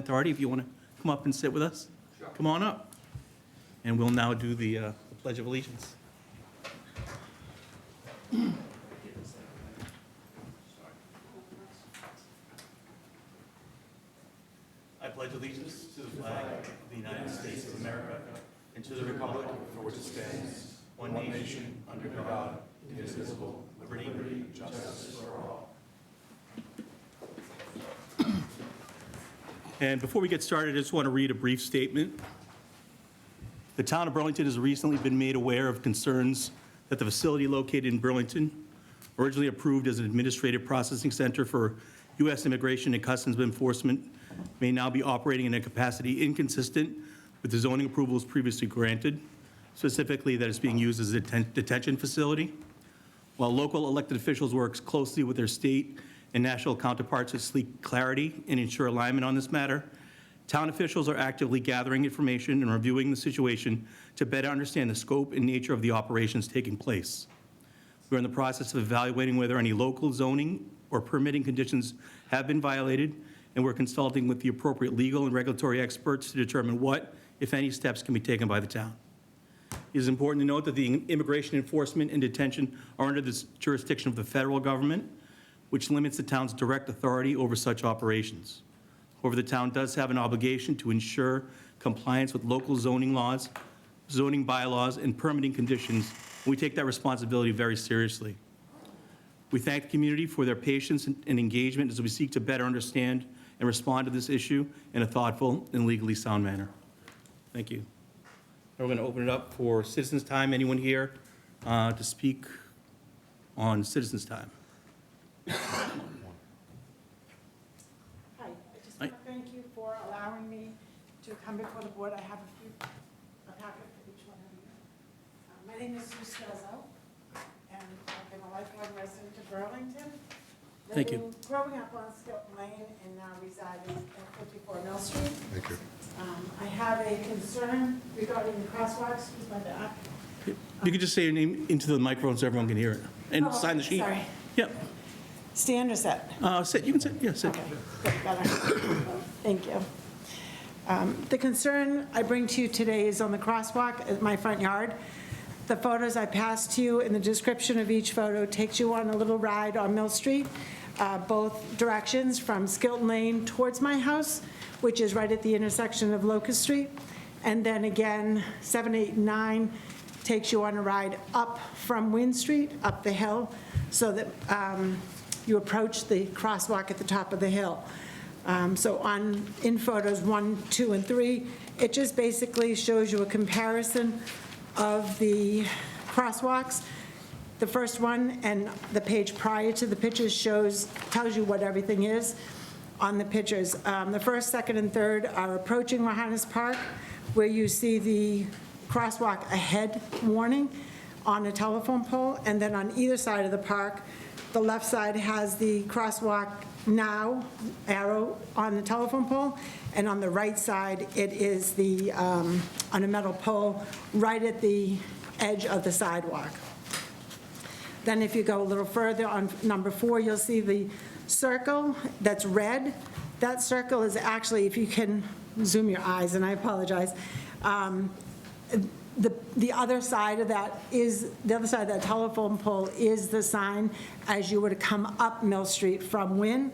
Authority, if you want to come up and sit with us, come on up. And we'll now do the Pledge of Allegiance. I pledge allegiance to the flag of the United States of America and to the republic for which it stands, one nation, under God, indivisible, liberty, and justice for all. And before we get started, I just want to read a brief statement. The town of Burlington has recently been made aware of concerns that the facility located in Burlington, originally approved as an administrative processing center for U.S. Immigration and Customs Enforcement, may now be operating in a capacity inconsistent with the zoning approvals previously granted, specifically that it's being used as a detention facility. While local elected officials work closely with their state and national counterparts to seek clarity and ensure alignment on this matter, town officials are actively gathering information and reviewing the situation to better understand the scope and nature of the operations taking place. We're in the process of evaluating whether any local zoning or permitting conditions have been violated, and we're consulting with the appropriate legal and regulatory experts to determine what, if any, steps can be taken by the town. It is important to note that the immigration enforcement and detention are under the jurisdiction of the federal government, which limits the town's direct authority over such operations. However, the town does have an obligation to ensure compliance with local zoning laws, zoning bylaws, and permitting conditions, and we take that responsibility very seriously. We thank the community for their patience and engagement as we seek to better understand and respond to this issue in a thoughtful and legally sound manner. Thank you. Now we're going to open it up for citizens' time. Anyone here to speak on citizens' time? Hi, I just want to thank you for allowing me to come before the board. I have a packet for each one of you. My name is Sue Scazzo, and I've been a lifelong resident of Burlington. Thank you. Living- Growing up on Skilton Lane and now residing at 54 Mill Street. Thank you. I have a concern regarding the crosswalks. Excuse my back. You could just say your name into the microphone so everyone can hear it, and Oh, sign the sheet. sorry. Yep. Stand or sit? Sit, you can sit, yeah, sit. Okay, good, better. Thank you. The concern I bring to you today is on the crosswalk at my front yard. The photos I passed to you and the description of each photo takes you on a little ride on Mill Street, both directions from Skilton Lane towards my house, which is right at the intersection of Locust Street. And then again, 7, 8, and 9 takes you on a ride up from Wynn Street, up the hill, so that you approach the crosswalk at the top of the hill. So in photos 1, 2, and 3, it just basically shows you a comparison of the crosswalks. The first one and the page prior to the pictures tells you what everything is on the pictures. The first, second, and third are approaching Johannes Park, where you see the crosswalk ahead warning on a telephone pole, and then on either side of the park, the left side has the crosswalk now arrow on the telephone pole, and on the right side, it is the, on a metal pole right at the edge of the sidewalk. Then if you go a little further, on number 4, you'll see the circle that's red. That circle is actually, if you can zoom your eyes, and I apologize, the other side of that is, the other side of that telephone pole is the sign as you were to come up Mill Street from Wynn.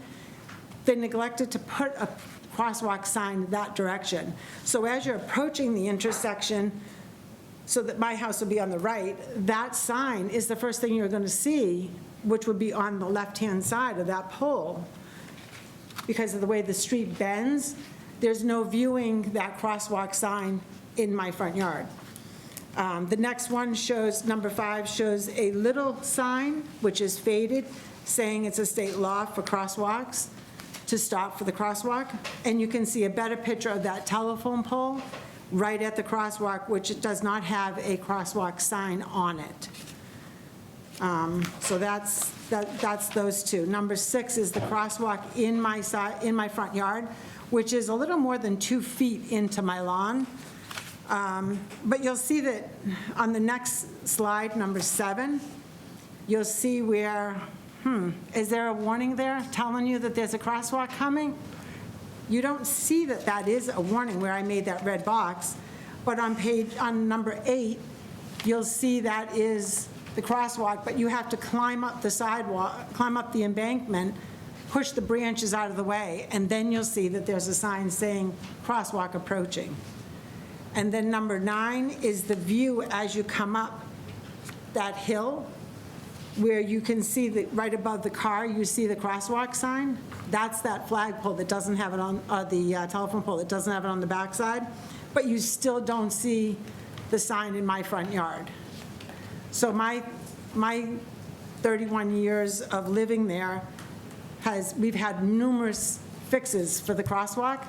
They neglected to put a crosswalk sign that direction. So as you're approaching the intersection, so that my house will be on the right, that sign is the first thing you're going to see, which would be on the left-hand side of that pole. Because of the way the street bends, there's no viewing that crosswalk sign in my front yard. The next one shows, number 5, shows a little sign, which is faded, saying it's a state law for crosswalks to stop for the crosswalk. And you can see a better picture of that telephone pole right at the crosswalk, which does not have a crosswalk sign on it. So that's those two. Number 6 is the crosswalk in my front yard, which is a little more than 2 feet into my lawn. But you'll see that on the next slide, number 7, you'll see where, is there a warning there telling you that there's a crosswalk coming? you don't see that that is a warning where I made that red box, but on number 8, you'll see that is the crosswalk, but you have to climb up the sidewalk, climb up the embankment, push the branches out of the way, and then you'll see that there's a sign saying crosswalk approaching. And then number 9 is the view as you come up that hill, where you can see that right above the car, you see the crosswalk sign. That's that flagpole that doesn't have it on, the telephone pole that doesn't have it on the backside, but you still don't see the sign in my front yard. So my 31 years of living there we've had numerous fixes for the crosswalk.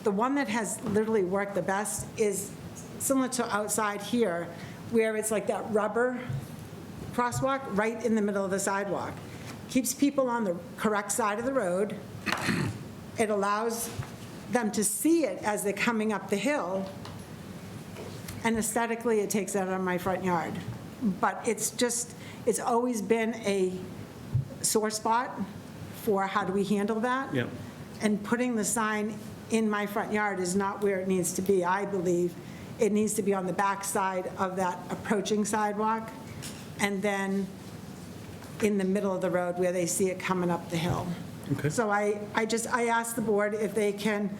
The one that has literally worked the best is similar to outside here, where it's like that rubber crosswalk right in the middle of the sidewalk. Keeps people on the correct side of the road. It allows them to see it as they're coming up the hill, and aesthetically, it takes that out of my front yard. But it's always been a sore spot for how do we handle that? Yep. And putting the sign in my front yard is not where it needs to be. I believe it needs to be on the back side of that approaching sidewalk, and then in the middle of the road where they see it coming up the hill. Okay. So I asked the board if they can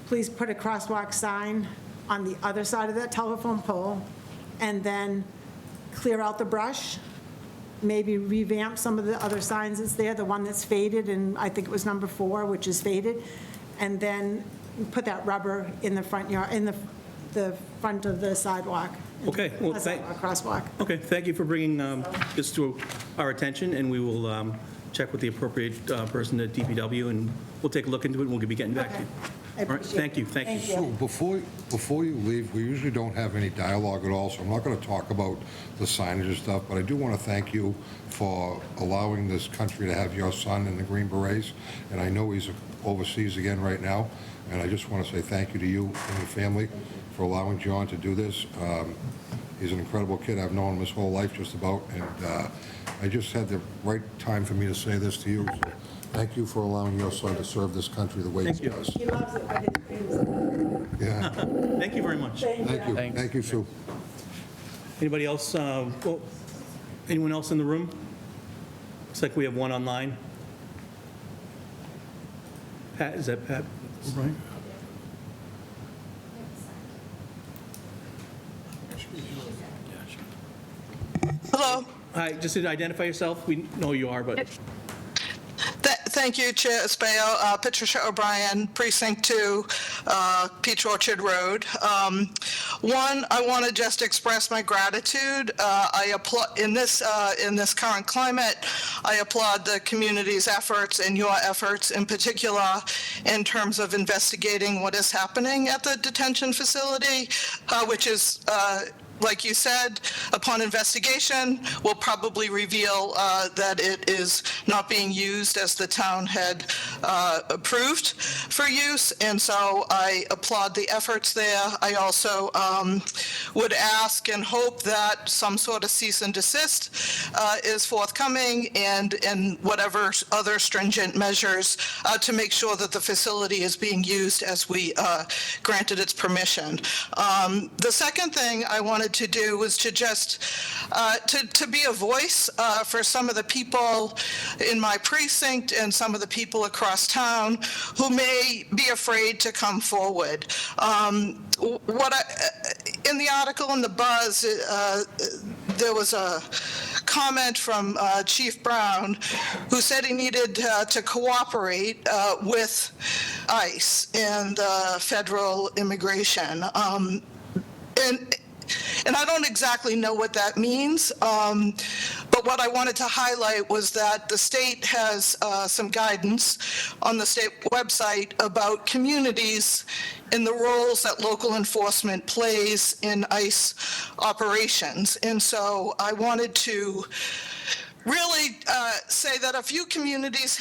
please put a crosswalk sign on the other side of that telephone pole, and then clear out the brush, maybe revamp some of the other signs that's there, the one that's faded, and I think it was number 4, which is faded, and then put that rubber in the front yard, in the front of the sidewalk. Okay, well, Crosswalk. Okay, thank you for bringing this to our attention, and we will check with the appropriate person at DPW, and we'll take a look into it, and we'll be getting back to you. I All right, appreciate thank you, it. thank you. Thank you. So before you leave, we usually don't have any dialogue at all, so I'm not going to talk about the signage and stuff, but I do want to thank you for allowing this country to have your son in the Green Berets, and I know he's overseas again right now, and I just want to say thank you to you and your family for allowing John to do this. He's an incredible kid. I've known him his whole life just about, and I just had the right time for me to say this to you. So thank you for allowing your son to serve this country the way Thank he you. does. He loves it, but it's Yeah, Thank you very much. thank you. Thank you, Sue. Anybody else, well, anyone else in the room? Looks like we have one online. Pat, is that Pat O'Brien? Hello. Hi, just identify yourself. We know who you are, but Thank you, Chair Espaillo. Patricia O'Brien, Precinct 2, Peach Orchard Road. One, I want to just express my gratitude. I applaud in this current climate. I applaud the community's efforts and your efforts in particular in terms of investigating what is happening at the detention facility, which is. Like you said, upon investigation, will probably reveal that it is not being used as the town had approved for use, and so I applaud the efforts there. I also would ask and hope that some sort of cease and desist is forthcoming, and whatever other stringent measures to make sure that the facility is being used as we granted its permission. The second thing I wanted to do was to just to be a voice for some of the people in my precinct and some of the people across town who may be afraid to come forward. In the article in the Buzz, there was a comment from Chief Brown, who said he needed to cooperate with ICE and federal immigration. And I don't exactly know what that means, but what I wanted to highlight was that the state has some guidance on the state website about communities and the roles that local enforcement plays in ICE operations. And so I wanted to really say that a few communities,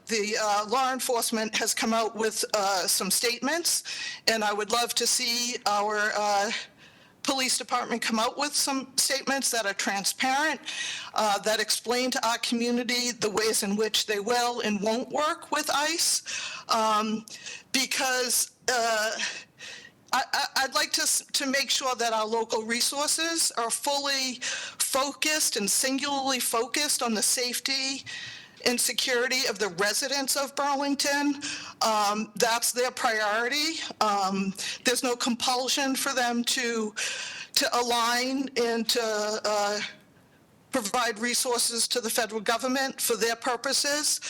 the law enforcement has come out with some statements, and I would love to see our police department come out with some statements that are transparent, that explain to our community the ways in which they will and won't work with ICE, because I'd like to make sure that our local resources are fully focused and singularly focused on the safety and security of the residents of Burlington. That's their priority. There's no compulsion for them to align and to provide resources to the federal government for their purposes.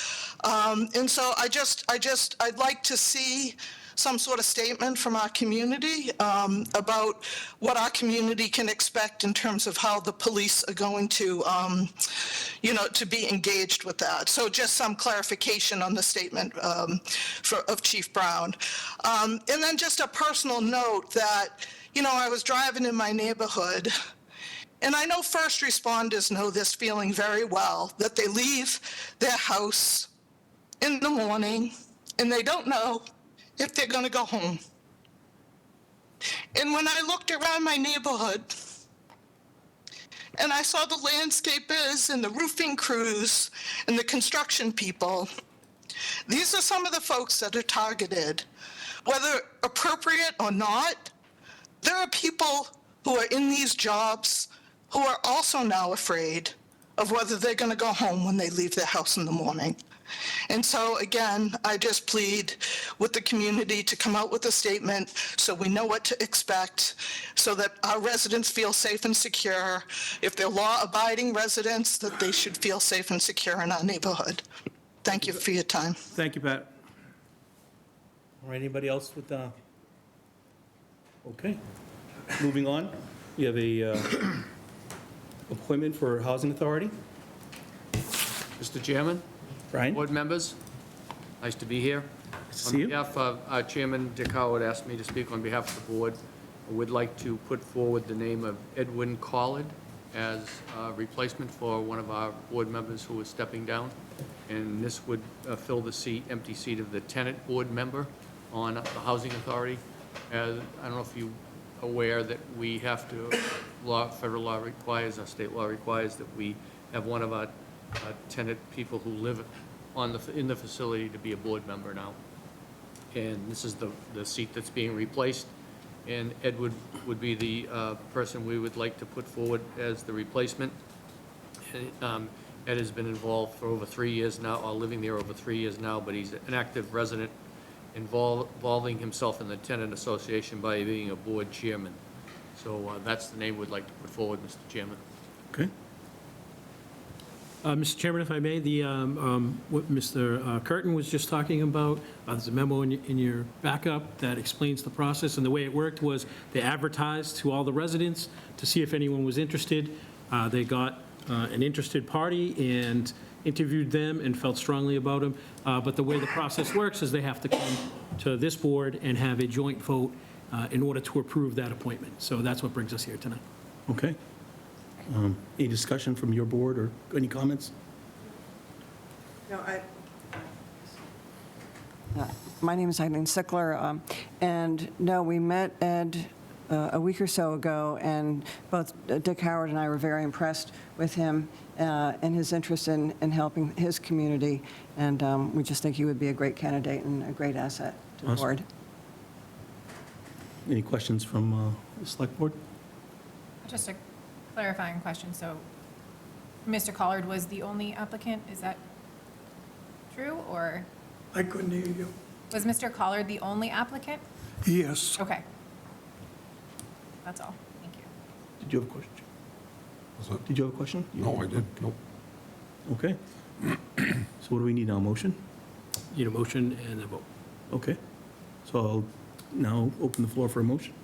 And so I'd like to see some sort of statement from our community about what our community can expect in terms of how the police are going to, to be engaged with that. So just some clarification on the statement of Chief Brown. And then just a personal note that, I was driving in my neighborhood, and I know first responders know this feeling very well, that they leave their house in the morning and they don't know if they're going to go home. And when I looked around my neighborhood and I saw the landscapers and the roofing crews and the construction people, these are some of the folks that are targeted. Whether appropriate or not, there are people who are in these jobs who are also now afraid of whether they're going to go home when they leave their house in the morning. And so, again, I just plead with the community to come out with a statement so we know what to expect, so that our residents feel safe and secure. If they're law-abiding residents, that they should feel safe and secure in our neighborhood. Thank you for your time. Thank you, Pat. All right, anybody else with, okay. Moving on, we have a appointment for Housing Authority. Mr. Chairman, Brian? board members, nice to be here. Nice to see you. On behalf of our Chairman Dick Howard asked me to speak on behalf of the board. I would like to put forward the name of Edwin Collard as a replacement for one of our board members who is stepping down. And this would fill the empty seat of the tenant board member on the Housing Authority. I don't know if you're aware that we have to, federal law requires, our state law requires that we have one of our tenant people who live in the facility to be a board member now. And this is the seat that's being replaced. And Ed would be the person we would like to put forward as the replacement. And, Ed has been involved for over 3 years now, or living there over 3 years now, but he's an active resident, involving himself in the tenant association by being a board chairman. So that's the name we'd like to put forward, Mr. Chairman. Okay. Mr. Chairman, if I may, what Mr. Curtin was just talking about, there's a memo in your backup that explains the process, and the way it worked was they advertised to all the residents to see if anyone was interested. They got an interested party and interviewed them and felt strongly about them. But the way the process works is they have to come to this board and have a joint vote in order to approve that appointment. So that's what brings us here tonight. Okay. Any discussion from your board or any comments? No, My name is Eileen Sickler, and no, we met Ed a week or so ago, and both Dick Howard and I were very impressed with him and his interest in helping his community, and we just think he would be a great candidate and a great asset to the Awesome. board. Any questions from the select board? Just a clarifying question. So Mr. Collard was the only applicant, is that true, or I couldn't hear you. was Mr. Collard the only applicant? Yes. Okay. That's all. Thank you. Did you have a question? Was it- Did you have a question? No, I didn't. Nope. Okay. So what do we need now, a motion? Need a motion and a vote. Okay. So I'll now open the floor for a motion.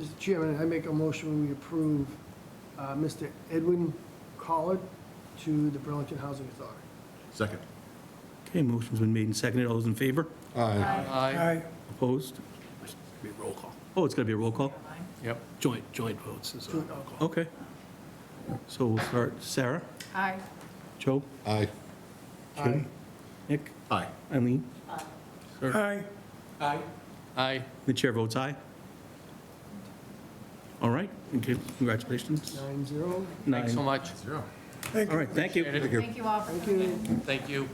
Mr. Chairman, I make a motion we approve Mr. Edwin Collard to the Burlington Housing Authority. Second. Okay, motion's been made and seconded. All those in favor? Aye. Aye. Opposed? Be a roll call. Oh, it's going to be a roll call? Yep. Joint votes is a roll call. Okay. So we'll start. Sarah? Aye. Joe? Aye. Jim? Nick? Aye. Eileen? Aye. Aye. The chair votes aye. All right, okay, congratulations. 9-0. Thanks so Nine. much. All right, thank you. Thank you all for coming in. Thank you.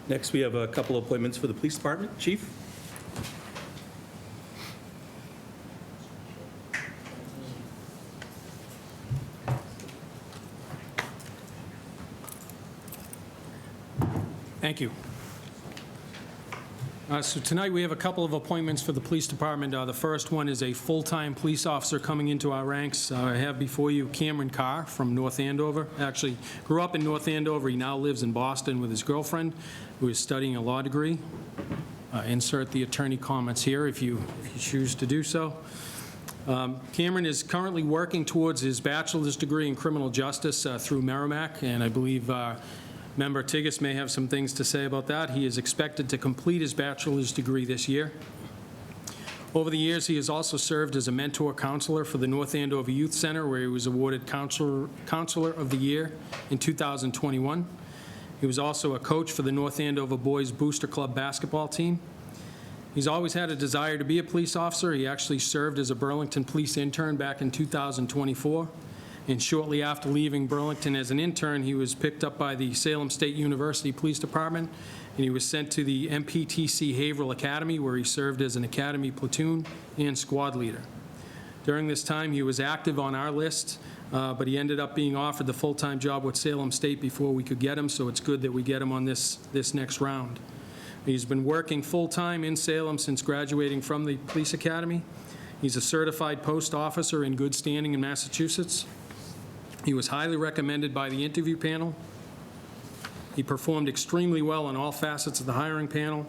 Next, we have a couple of appointments for the police department. Chief? Thank you. So tonight, we have a couple of appointments for the police department. The first one is a full-time police officer coming into our ranks. I have before you Cameron Carr from North Andover. Actually, grew up in North Andover. He now lives in Boston with his girlfriend, who is studying a law degree. Insert the attorney comments here if you choose to do so. Cameron is currently working towards his bachelor's degree in criminal justice through Merrimack, and I believe Member Tigas may have some things to say about that. He is expected to complete his bachelor's degree this year. Over the years, he has also served as a mentor counselor for the North Andover Youth Center, where he was awarded Counselor of the Year in 2021. He was also a coach for the North Andover Boys Booster Club basketball team. He's always had a desire to be a police officer. He actually served as a Burlington police intern back in 2024. And shortly after leaving Burlington as an intern, he was picked up by the Salem State University Police Department, and he was sent to the MPTC Haverhill Academy, where he served as an academy platoon and squad leader. During this time, he was active on our list, but he ended up being offered the full-time job with Salem State before we could get him, so it's good that we get him on this next round. He's been working full-time in Salem since graduating from the police academy. He's a certified post officer in good standing in Massachusetts. He was highly recommended by the interview panel. He performed extremely well on all facets of the hiring panel,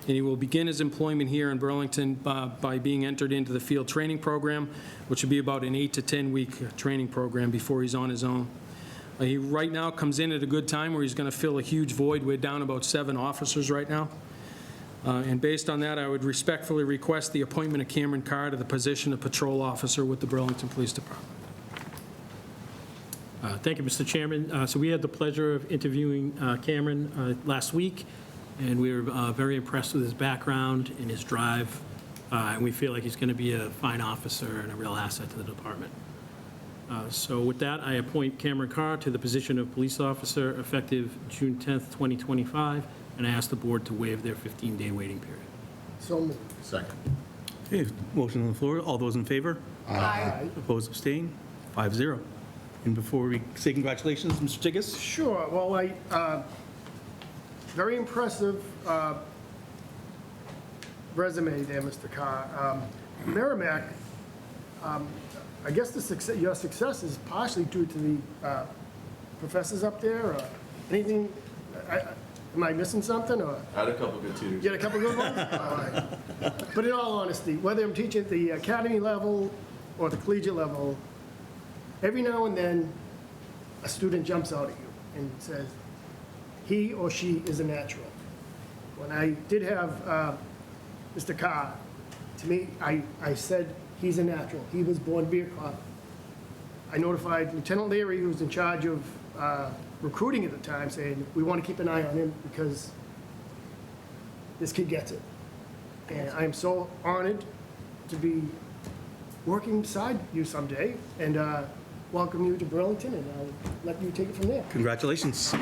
and he will begin his employment here in Burlington by being entered into the field training program, which will be about an 8 to 10-week training program before he's on his own. He right now comes in at a good time where he's going to fill a huge void. We're down about 7 officers right now. And based on that, I would respectfully request the appointment of Cameron Carr to the position of patrol officer with the Burlington Police Department. Thank you, Mr. Chairman. So we had the pleasure of interviewing Cameron last week, and we were very impressed with his background and his drive, and we feel like he's going to be a fine officer and a real asset to the department. So with that, I appoint Cameron Carr to the position of police officer effective June 10th, 2025, and I ask the board to waive their 15-day waiting period. So moved. Second. Okay, motion on the floor. All those in favor? Aye. Opposed, abstained? 5-0. And before we say congratulations, Mr. Tigas? Sure, well, very impressive resume there, Mr. Carr. Merrimack, I guess your success is partially due to the professors up there, or anything, am I missing something, or? I had a couple good tutors. You had a couple good ones? All right. But in all honesty, whether I'm teaching at the academy level or the collegiate level, every now and then, a student jumps out at you and says, he or she is a natural. When I did have Mr. Carr, to me, I said, he's a natural. He was born to be a cop. I notified Lieutenant Leary, who was in charge of recruiting at the time, saying, we want to keep an eye on him because this kid gets it. And I am so honored to be working beside you someday, and welcome you to Burlington, and I'll let you take it from there. Congratulations.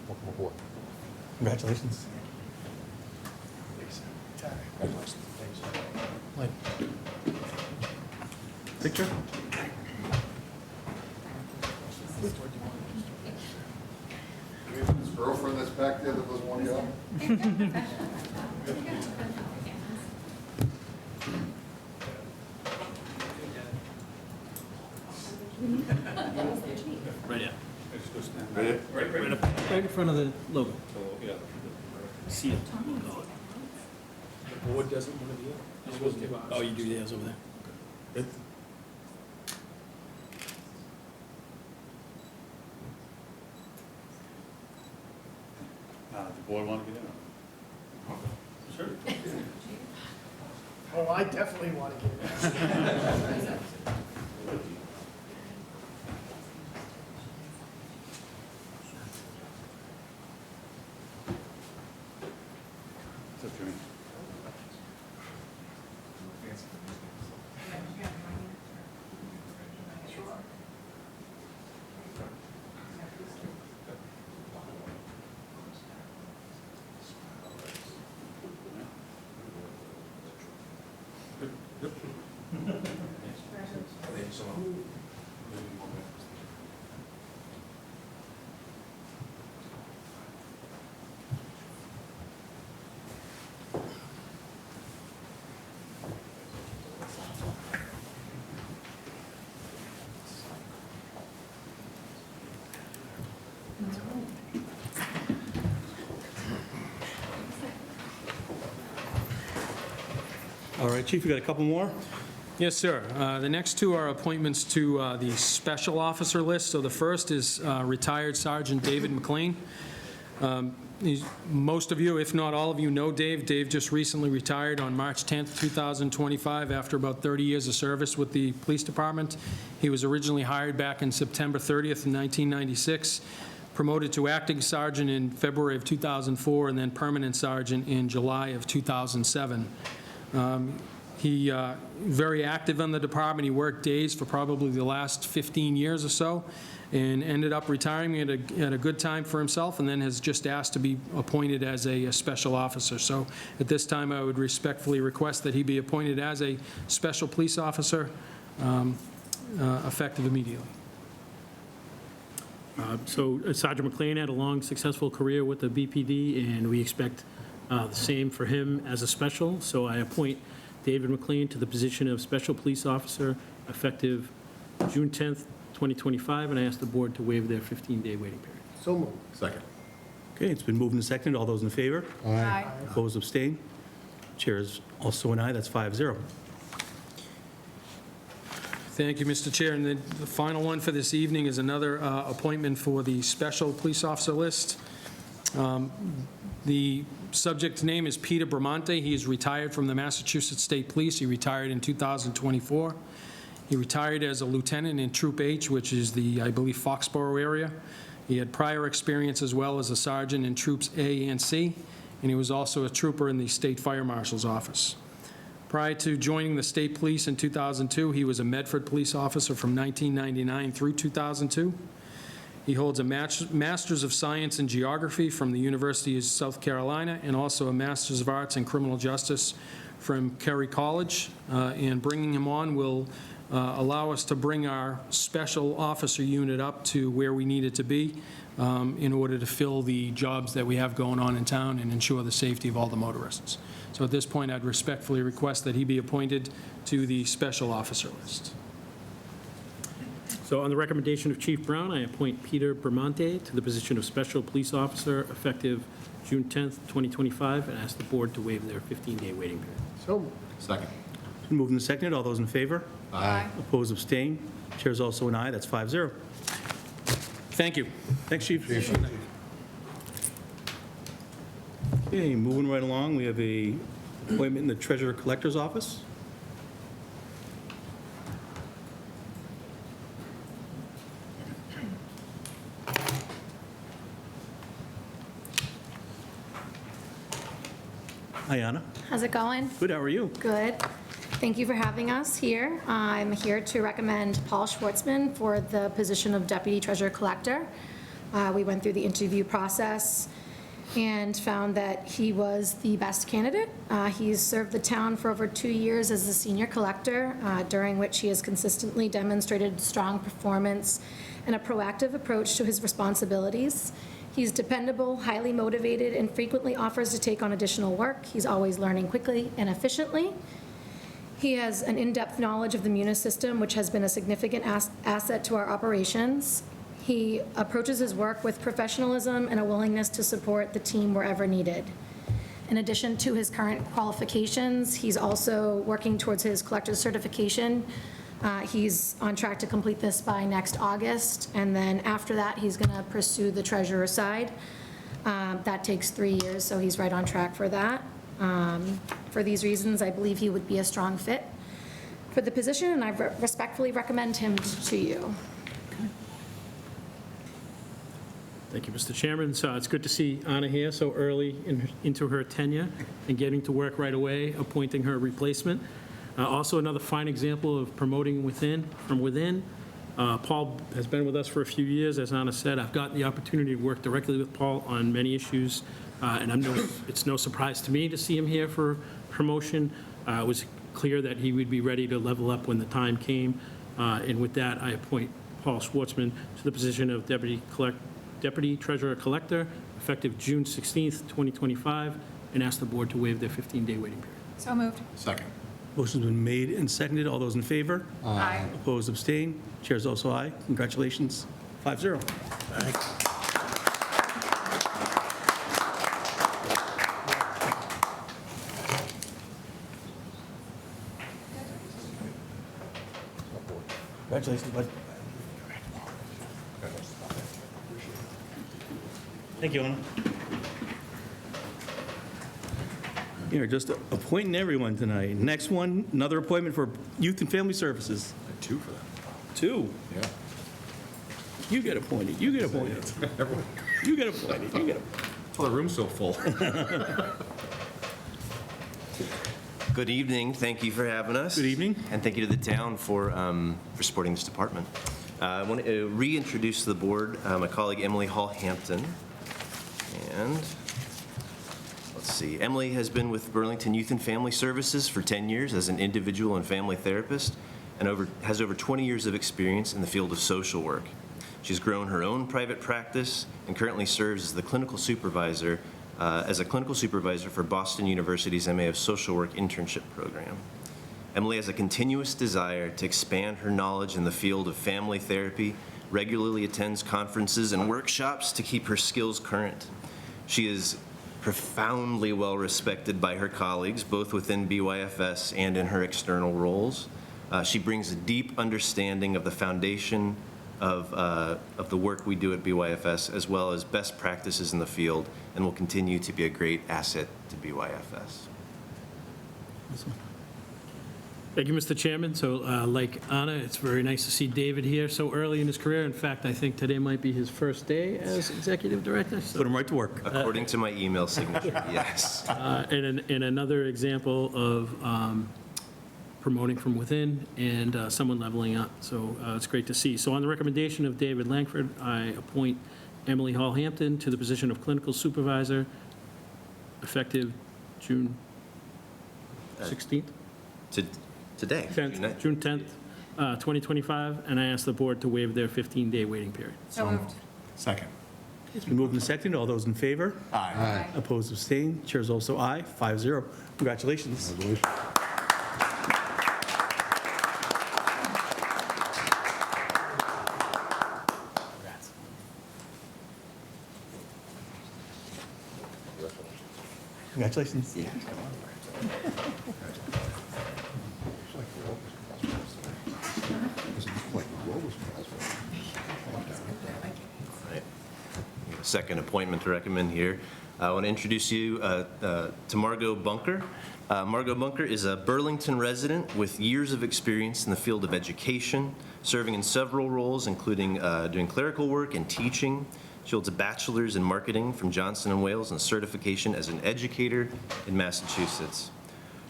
Welcome aboard. Congratulations. Picture? His girlfriend that's back there that doesn't want to go? Right up. Ready? Right in front of the logo. See it. The board doesn't want to do it? Oh, you do theirs over there. Good. The board want to get in? Sure. Oh, I definitely want to get it. All right, Chief, we got a couple more? Yes, sir. The next two are appointments to the special officer list. So the first is retired Sergeant David McLean. Most of you, if not all of you, know Dave. Dave just recently retired on March 10th, 2025, after about 30 years of service with the police department. He was originally hired back in September 30th, 1996, promoted to acting sergeant in February of 2004, and then permanent sergeant in July of 2007. He very active in the department. He worked days for probably the last 15 years or so, and ended up retiring at a good time for himself, and then has just asked to be appointed as a special officer. So at this time, I would respectfully request that he be appointed as a special police officer, effective immediately. So Sergeant McLean had a long, successful career with the BPD, and we expect the same for him as a special. So I appoint David McLean to the position of Special Police Officer effective June 10th, 2025, and I ask the board to waive their 15-day waiting period. So moved. Second. Okay, it's been moved and seconded. All those in favor? Aye. Opposed, abstain? Chair is also an aye, that's 5-0. Thank you, Mr. Chair. And then the final one for this evening is another appointment for the Special Police Officer list. The subject name is Peter Bramante. He is retired from the Massachusetts State Police. He retired in 2024. He retired as a lieutenant in Troop H, which is the, I believe, Foxborough area. He had prior experience as well as a sergeant in Troops A and C, and he was also a trooper in the State Fire Marshal's office. Prior to joining the state police in 2002, he was a Medford police officer from 1999 through 2002. He holds a Master's of Science in Geography from the University of South Carolina, and also a Master's of Arts in Criminal Justice from Kerry College. And bringing him on will allow us to bring our special officer unit up to where we need it to be in order to fill the jobs that we have going on in town and ensure the safety of all the motorists. So at this point, I'd respectfully request that he be appointed to the special officer list. So on the recommendation of Chief Brown, I appoint Peter Bramante to the position of Special Police Officer effective June 10th, 2025, and ask the board to waive their 15-day waiting period. So moved. Second. It's been moved and seconded. All those in favor? Aye. Opposed, abstain? Chair is also an aye, that's 5-0. Thank you. Thanks, Chief. Okay, moving right along, we have a appointment in the Treasurer Collector's Office. Hi, Anna. How's it going? Good, how are you? Good. Thank you for having us here. I'm here to recommend Paul Schwartzman for the position of Deputy Treasurer Collector. We went through the interview process and found that he was the best candidate. He's served the town for over 2 years as the senior collector, during which he has consistently demonstrated strong performance and a proactive approach to his responsibilities. He's dependable, highly motivated, and frequently offers to take on additional work. He's always learning quickly and efficiently. He has an in-depth knowledge of the Munis system, which has been a significant asset to our operations. He approaches his work with professionalism and a willingness to support the team wherever needed. In addition to his current qualifications, he's also working towards his collector's certification. He's on track to complete this by next August, and then after that, he's going to pursue the treasurer side. That takes 3 years, so he's right on track for that. For these reasons, I believe he would be a strong fit for the position, and I respectfully recommend him to you. Thank you, Mr. Chairman. So it's good to see Anna here so early into her tenure and getting to work right away, appointing her replacement. Also, another fine example of promoting from within. Paul has been with us for a few years. As Anna said, I've gotten the opportunity to work directly with Paul on many issues, and it's no surprise to me to see him here for promotion. It was clear that he would be ready to level up when the time came. And with that, I appoint Paul Schwartzman to the position of Deputy Treasurer Collector, effective June 16th, 2025, and ask the board to waive their 15-day waiting period. So moved. Second. Motion's been made and seconded. All those in favor? Aye. Opposed, abstained? Chair's also aye. Congratulations, 5-0. Congratulations, bud. Thank you, Anna. You're just appointing everyone tonight. Next one, another appointment for Youth and Family Services. 2 for them. 2. Yeah. You get appointed, you get appointed. You get appointed, you get appointed. Oh, the room's so full. Good evening. Thank you for having us. Good evening. And thank you to the town for supporting this department. I want to reintroduce to the board my colleague Emily Hall Hampton. And let's see, Emily has been with Burlington Youth and Family Services for 10 years as an individual and family therapist and has over 20 years of experience in the field of social work. She's grown her own private practice and currently serves as the clinical supervisor for Boston University's MA of Social Work internship program. Emily has a continuous desire to expand her knowledge in the field of family therapy, regularly attends conferences and workshops to keep her skills current. She is profoundly well respected by her colleagues, both within BYFS and in her external roles. She brings a deep understanding of the foundation of the work we do at BYFS, as well as best practices in the field, and will continue to be a great asset to BYFS. Thank you, Mr. Chairman. So like Anna, it's very nice to see David here so early in his career. In fact, I think today might be his first day as executive director. So, Put him right to work. According to my email signature, yes. and another example of promoting from within and someone leveling up. So it's great to see. So on the recommendation of David Langford, I appoint Emily Hall Hampton to the position of clinical supervisor effective June 16th? Today. 10th, June 10th, 2025, and I ask the board to waive their 15-day waiting period. So moved. Second. It's been moved and seconded. All those in favor? Aye. Opposed, abstained? Chair's also aye. 5-0. Congratulations. Congratulations. Congratulations. Second appointment to recommend here. I want to introduce you to Margot Bunker. Margot Bunker is a Burlington resident with years of experience in the field of education, serving in several roles, including doing clerical work and teaching. She holds a bachelor's in marketing from Johnson & Wales and certification as an educator in Massachusetts.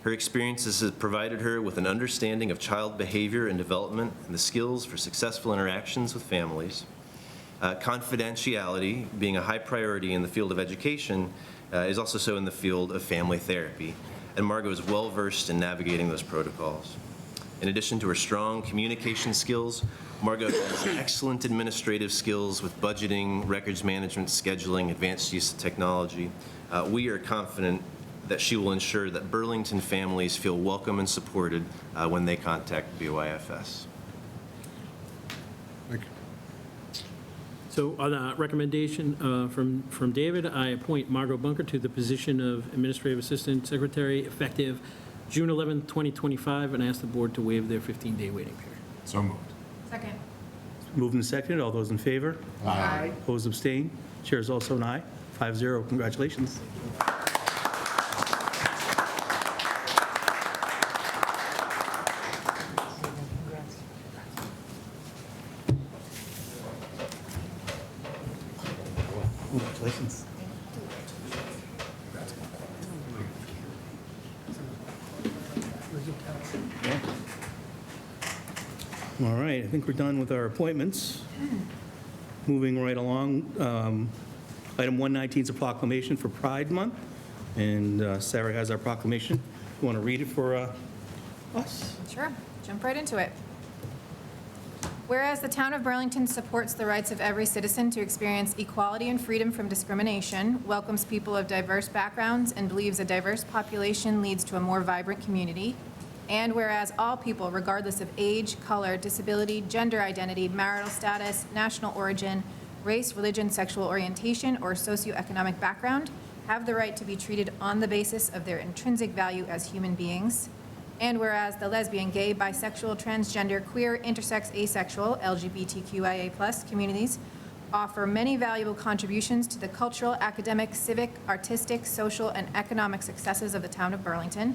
Her experiences have provided her with an understanding of child behavior and development and the skills for successful interactions with families. Confidentiality, being a high priority in the field of education, is also so in the field of family therapy, and Margot is well-versed in navigating those protocols. In addition to her strong communication skills, Margot has excellent administrative skills with budgeting, records management, scheduling, advanced use of technology. We are confident that she will ensure that Burlington families feel welcome and supported when they contact BYFS. Thank you. So on the recommendation from David, I appoint Margot Bunker to the position of Administrative Assistant Secretary effective June 11th, 2025, and I ask the board to waive their 15-day waiting period. So moved. Second. Moved and seconded. All those in favor? Aye. Opposed, abstained? Chair is also an aye. 5-0. Congratulations. Congratulations. All right, I think we're done with our appointments. Moving right along, item 119 is a proclamation for Pride Month, and Sarah has our proclamation. You want to read it for us? Sure, jump right into it. Whereas the town of Burlington supports the rights of every citizen to experience equality and freedom from discrimination, welcomes people of diverse backgrounds, and believes a diverse population leads to a more vibrant community. And whereas all people, regardless of age, color, disability, gender identity, marital status, national origin, race, religion, sexual orientation, or socioeconomic background, have the right to be treated on the basis of their intrinsic value as human beings. And whereas the lesbian, gay, bisexual, transgender, queer, intersex, asexual, LGBTQIA+ communities offer many valuable contributions to the cultural, academic, civic, artistic, social, and economic successes of the town of Burlington.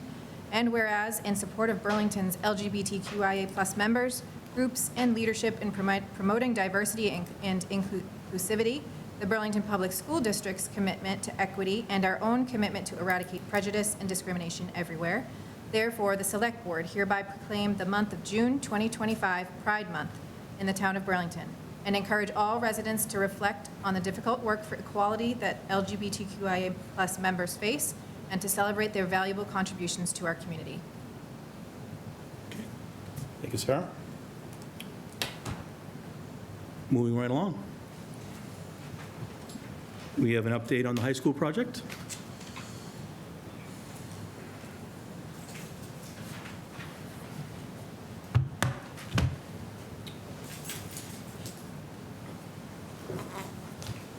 And whereas, in support of Burlington's LGBTQIA+ members, groups, and leadership in promoting diversity and inclusivity, the Burlington Public School District's commitment to equity, and our own commitment to eradicate prejudice and discrimination everywhere, therefore, the Select Board hereby proclaim the month of June 2025 Pride Month in the town of Burlington, and encourage all residents to reflect on the difficult work for equality that LGBTQIA+ members face, and to celebrate their valuable contributions to our community. Thank you, Sarah. Moving right along. We have an update on the high school project.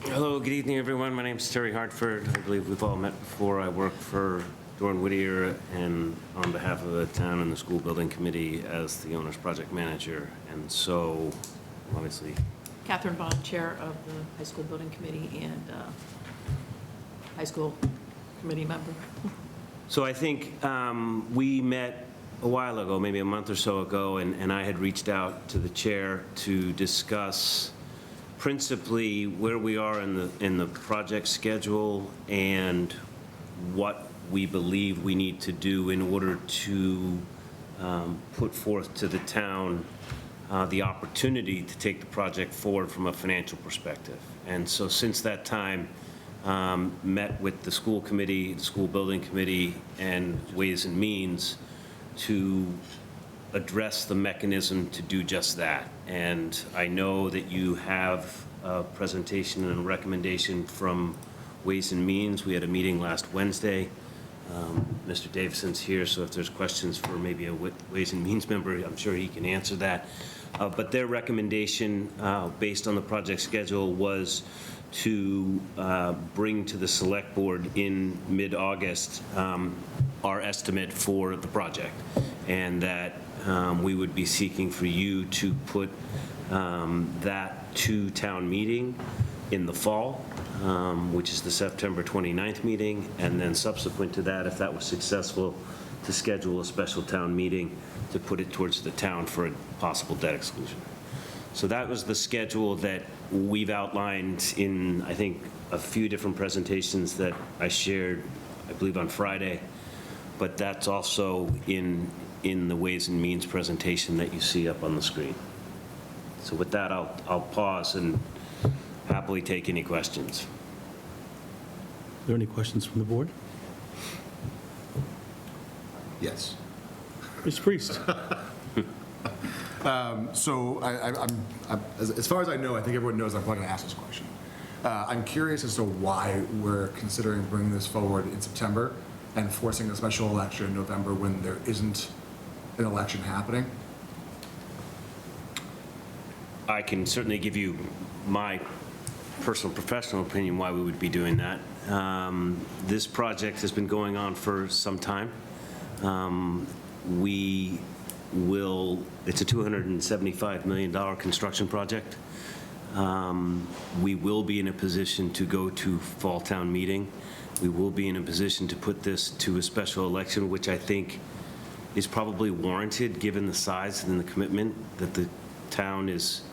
Hello, good evening, everyone. My name's Terry Hartford. I believe we've all met before. I work for Doran Whittier and on behalf of the town and the school building committee as the owner's project manager. And so, obviously, Catherine Bond, Chair of the High School Building Committee and High School Committee member. So I think we met a while ago, maybe a month or so ago, and I had reached out to the chair to discuss principally where we are in the project schedule and what we believe we need to do in order to put forth to the town the opportunity to take the project forward from a financial perspective. And so since that time, met with the school committee, the school building committee, and Ways and Means to address the mechanism to do just that. And I know that you have a presentation and a recommendation from Ways and Means. We had a meeting last Wednesday. Mr. Davison's here, so if there's questions for maybe a Ways and Means member, I'm sure he can answer that. But their recommendation, based on the project schedule, was to bring to the select board in mid-August our estimate for the project, and that we would be seeking for you to put that to town meeting in the fall, which is the September 29th meeting, and then subsequent to that, if that was successful, to schedule a special town meeting to put it towards the town for a possible debt exclusion. So that was the schedule that we've outlined in, I think, a few different presentations that I shared, I believe, on Friday, but that's also in the Ways and Means presentation that you see up on the screen. So with that, I'll pause and happily take any questions. Are there any questions from the board? Yes. Mr. Priest? So as far as I know, I think everyone knows I'm probably going to ask this question. I'm curious as to why we're considering bringing this forward in September and forcing a special election in November when there isn't an election happening. I can certainly give you my personal professional opinion why we would be doing that. This project has been going on for some time. It's a $275 million construction project. We will be in a position to go to fall town meeting. We will be in a position to put this to a special election, which I think is probably warranted given the size and the commitment that the town is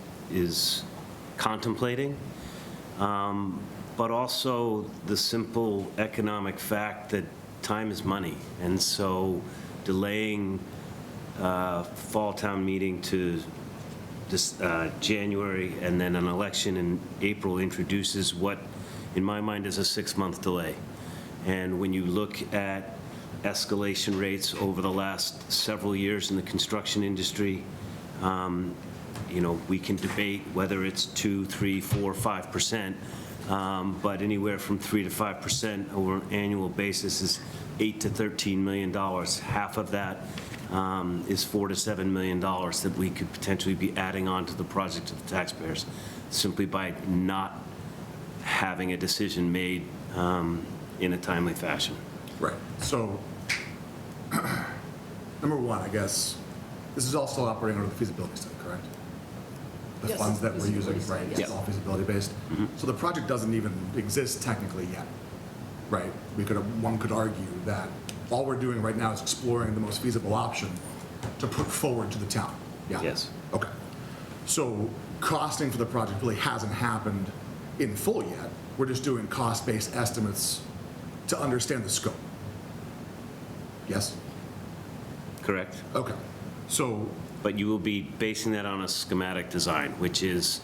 contemplating. But also the simple economic fact that time is money. And so delaying fall town meeting to this January and then an election in April introduces what, in my mind, is a 6-month delay. And when you look at escalation rates over the last several years in the construction industry. You know, we can debate whether it's 2, 3, 4, 5%, but anywhere from 3 to 5% over an annual basis is $8 to $13 million. Half of that is $4 to $7 million that we could potentially be adding on to the project to the taxpayers simply by not having a decision made in a timely fashion. Right. So, number one, I guess, this is all still operating under the feasibility study, correct? The Yes. funds that we're using, Feasibility study, right, yes. it's all feasibility based. So the project doesn't even exist technically yet, right? One could argue that all we're doing right now is exploring the most feasible option to put forward to the town. Yeah? Yes. Okay. So costing for the project really hasn't happened in full yet. We're just doing cost-based estimates to understand the scope. Yes? Correct? Okay. So, But you will be basing that on a schematic design, which is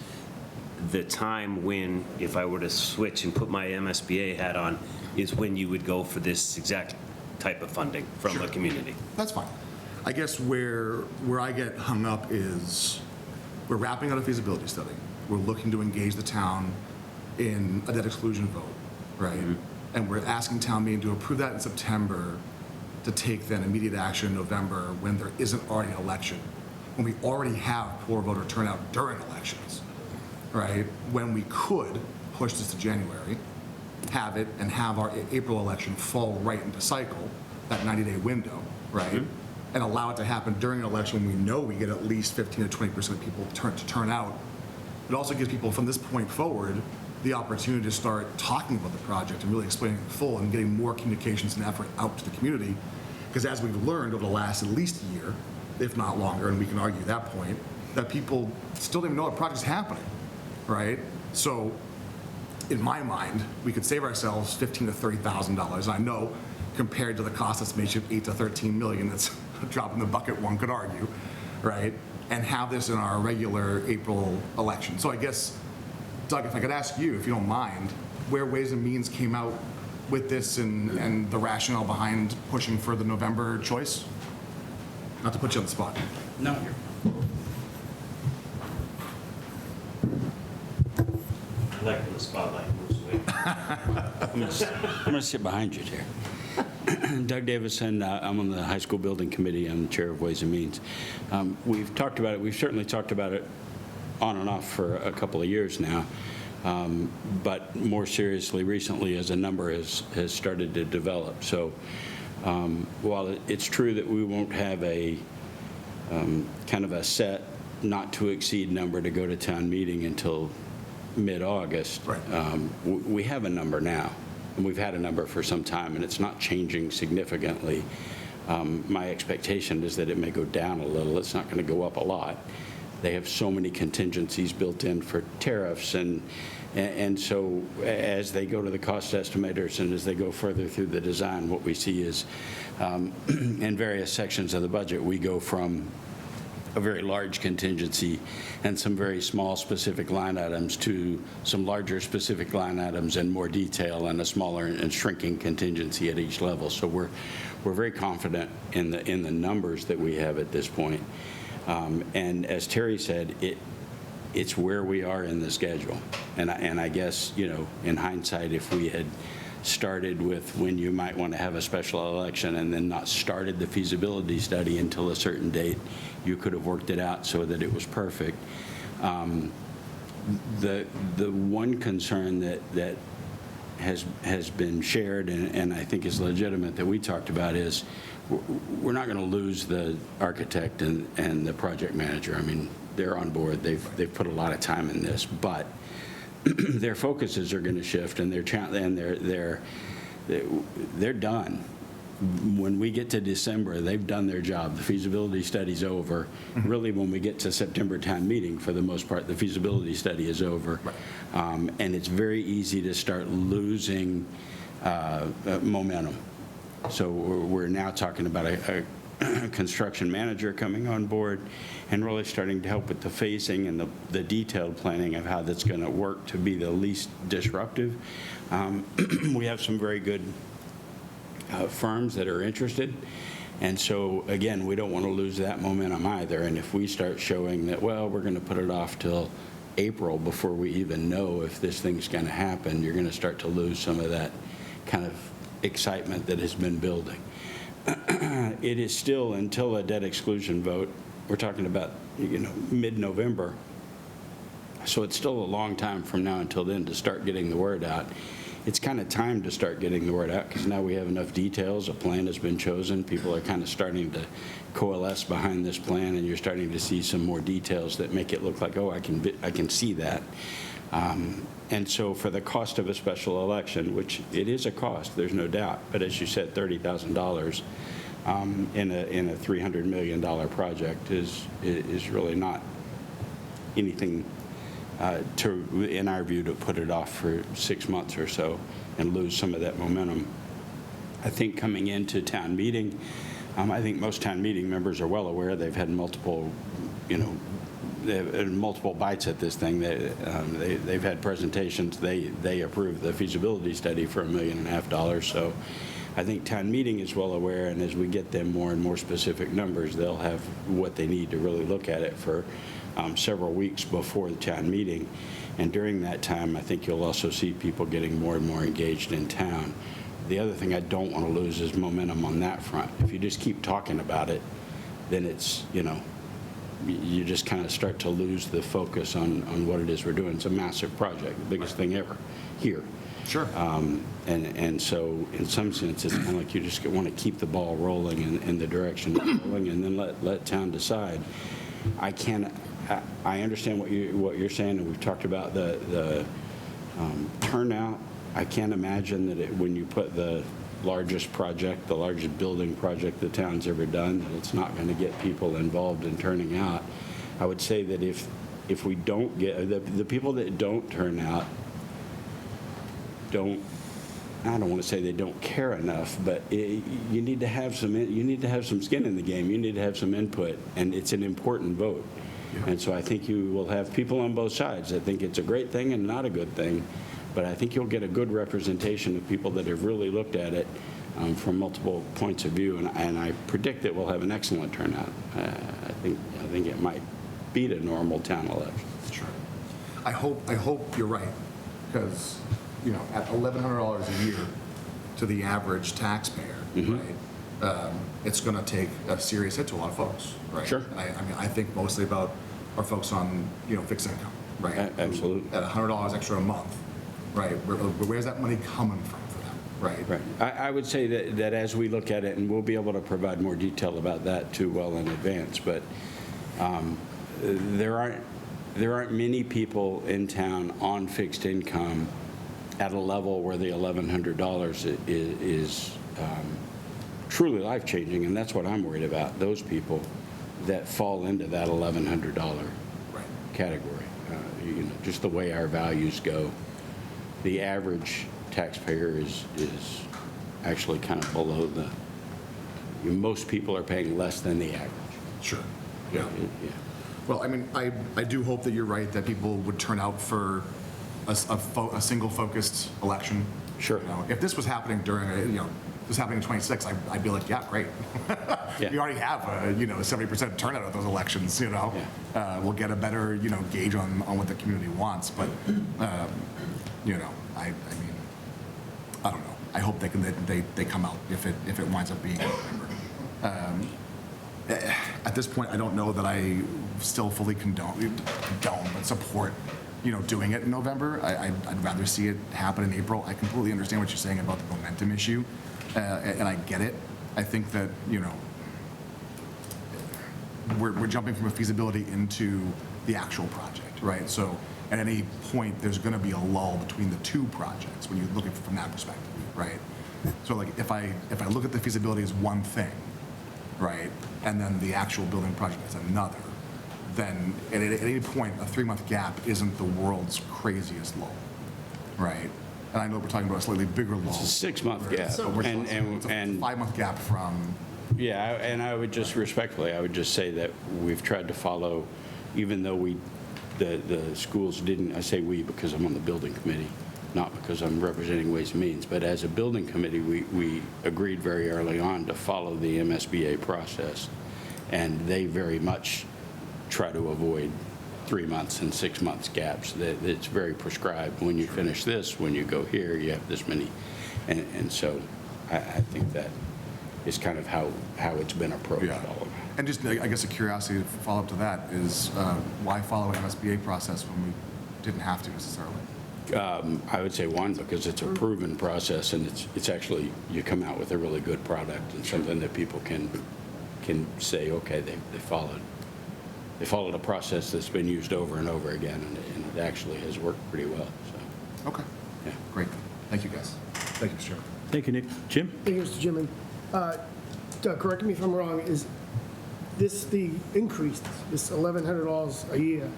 the time when, if I were to switch and put my MSBA hat on, is when you would go for this exact type of funding from the community. that's fine. I guess where I get hung up is we're wrapping out a feasibility study. We're looking to engage the town in a debt exclusion vote, right? And we're asking town meeting to approve that in September to take then immediate action in November when there isn't already an election, when we already have poor voter turnout during elections, right? When we could push this to January, have it, and have our April election fall right into cycle, that 90-day window, right? And allow it to happen during an election when we know we get at least 15 to 20% of people to turn out. It also gives people from this point forward the opportunity to start talking about the project and really explaining it in full and getting more communications and effort out to the community. Because as we've learned over the last at least year, if not longer, and we can argue that point, that people still don't even know the project's happening, right? So in my mind, we could save ourselves $15,000 to $30,000. I know compared to the cost estimation of $8 to $13 million, that's a drop in the bucket, one could argue, right? And have this in our regular April election. So I guess, Doug, if I could ask you, if you don't mind, where Ways and Means came out with this and the rationale behind pushing for the November choice? Not to put you on the spot. No. I like when the spotlight moves away. I'm going to sit behind you, Chair. Doug Davison, I'm on the High School Building Committee. I'm the Chair of Ways and Means. We've talked about it. We've certainly talked about it on and off for a couple of years now. But more seriously recently as a number has started to develop. So while it's true that we won't have a kind of a set not to exceed number to go to town meeting until mid-August, we have a number now. And we've had a number for some time, and it's not changing significantly. My expectation is that it may go down a little. It's not going to go up a lot. They have so many contingencies built in for tariffs, and so as they go to the cost estimators and as they go further through the design, what we see is in various sections of the budget, we go from a very large contingency and some very small specific line items to some larger specific line items and more detail and a smaller and shrinking contingency at each level. So we're very confident in the numbers that we have at this point. And as Terry said, it's where we are in the schedule. And I guess, you know, in hindsight, if we had started with when you might want to have a special election and then not started the feasibility study until a certain date, you could have worked it out so that it was perfect. The one concern that has been shared and I think is legitimate that we talked about is we're not going to lose the architect and the project manager. I mean, they're on board. They've put a lot of time in this, but their focuses are going to shift, and they're done. When we get to December, they've done their job. The feasibility study's over. Really, when we get to September town meeting, for the most part, the feasibility study is over. And it's very easy to start losing momentum. So we're now talking about a construction manager coming on board and really starting to help with the phasing and the detailed planning of how that's going to work to be the least disruptive. We have some very good firms that are interested. And so, again, we don't want to lose that momentum either. And if we start showing that, well, we're going to put it off till April before we even know if this thing's going to happen, you're going to start to lose some of that kind of excitement that has been building. It is still, until a debt exclusion vote, we're talking about, mid-November. So it's still a long time from now until then to start getting the word out. It's kind of time to start getting the word out because now we have enough details. A plan has been chosen. People are kind of starting to coalesce behind this plan, and you're starting to see some more details that make it look like, oh, I can see that. And so for the cost of a special election, which it is a cost, there's no doubt, but as you said, $30,000 in a $300 million project is really not anything in our view, to put it off for 6 months or so and lose some of that momentum. I think coming into town meeting, I think most town meeting members are well aware they've had multiple, they've had multiple bites at this thing. They've had presentations. They approved the feasibility study for $1.5 million. So I think town meeting is well aware, and as we get them more and more specific numbers, they'll have what they need to really look at it for several weeks before the town meeting. And during that time, I think you'll also see people getting more and more engaged in town. The other thing I don't want to lose is momentum on that front. If you just keep talking about it, then it's, you just kind of start to lose the focus on what it is we're doing. It's a massive project, the biggest thing ever here. Sure. And so in some sense, it's kind of like you just want to keep the ball rolling in the direction it's rolling, and then let town decide. I understand what you're saying, and we've talked about the turnout. I can't imagine that when you put the largest project, the largest building project the town's ever done, that it's not going to get people involved in turning out. I would say that if we don't get, the people that don't turn out I don't want to say they don't care enough, but you need to have some skin in the game. You need to have some input, and it's an important vote. Yeah. And so I think you will have people on both sides. I think it's a great thing and not a good thing, but I think you'll get a good representation of people that have really looked at it from multiple points of view, and I predict that we'll have an excellent turnout. I think it might beat a normal town election. Sure. I hope you're right, because at $1,100 a year to the average taxpayer, right, it's going to take a serious hit to a lot of folks, right? Sure. I think mostly about our folks on, fixed income, right? Absolutely. At $100 extra a month, right? Where's that money coming from for them, right? Right. I would say that as we look at it, and we'll be able to provide more detail about that too well in advance, but there aren't many people in town on fixed income at a level where the $1,100 is truly life-changing, and that's what I'm worried about, those people that fall into that $1,100 category. Just the way our values go, the average taxpayer is actually kind of below most people are paying less than the average. Sure. Yeah. Well, I do hope that you're right, that people would turn out for a single-focused election. Sure. If this was happening during this happening in 26, I'd be like, yeah, great. Yeah. We already have a 70% turnout of those elections. We'll get a better gauge on what the community wants. But I don't know. I hope they come out if it winds up being November. At this point, I don't know that I still fully condone but support doing it in November. I'd rather see it happen in April. I completely understand what you're saying about the momentum issue, and I get it. I think that, we're jumping from a feasibility into the actual project, right? So at any point, there's going to be a lull between the two projects when you look at it from that perspective, right? So like if I look at the feasibility as one thing, right, and then the actual building project as another, then at any point, a 3-month gap isn't the world's craziest lull, right? And I know we're talking about a slightly bigger lull. It's a 6-month gap. So we're talking it's a 5-month gap from... Yeah, and I would just respectfully, I would just say that we've tried to follow, even though the schools didn't, I say we because I'm on the building committee, not because I'm representing Ways and Means, but as a building committee, we agreed very early on to follow the MSBA process, and they very much try to avoid 3 months and 6 months gaps. It's very prescribed. When you finish this, when you go here, you have this many. And so I think that is kind of how it's been approached. Yeah. All of it. And just, I guess, a curiosity to follow up to that is why follow an MSBA process when we didn't have to necessarily? I would say one, because it's a proven process, and it's actually, you come out with a really good product and something that people can say, okay, they followed a process that's been used over and over again, and it actually has worked pretty well, so. Okay. Yeah. Great. Thank you, guys. Thank you, Mr. Chairman. Thank you, Nick. Jim? Thank you, Mr. Chairman. Doug, correct me if I'm wrong, is this the increase, this $1,100 a year,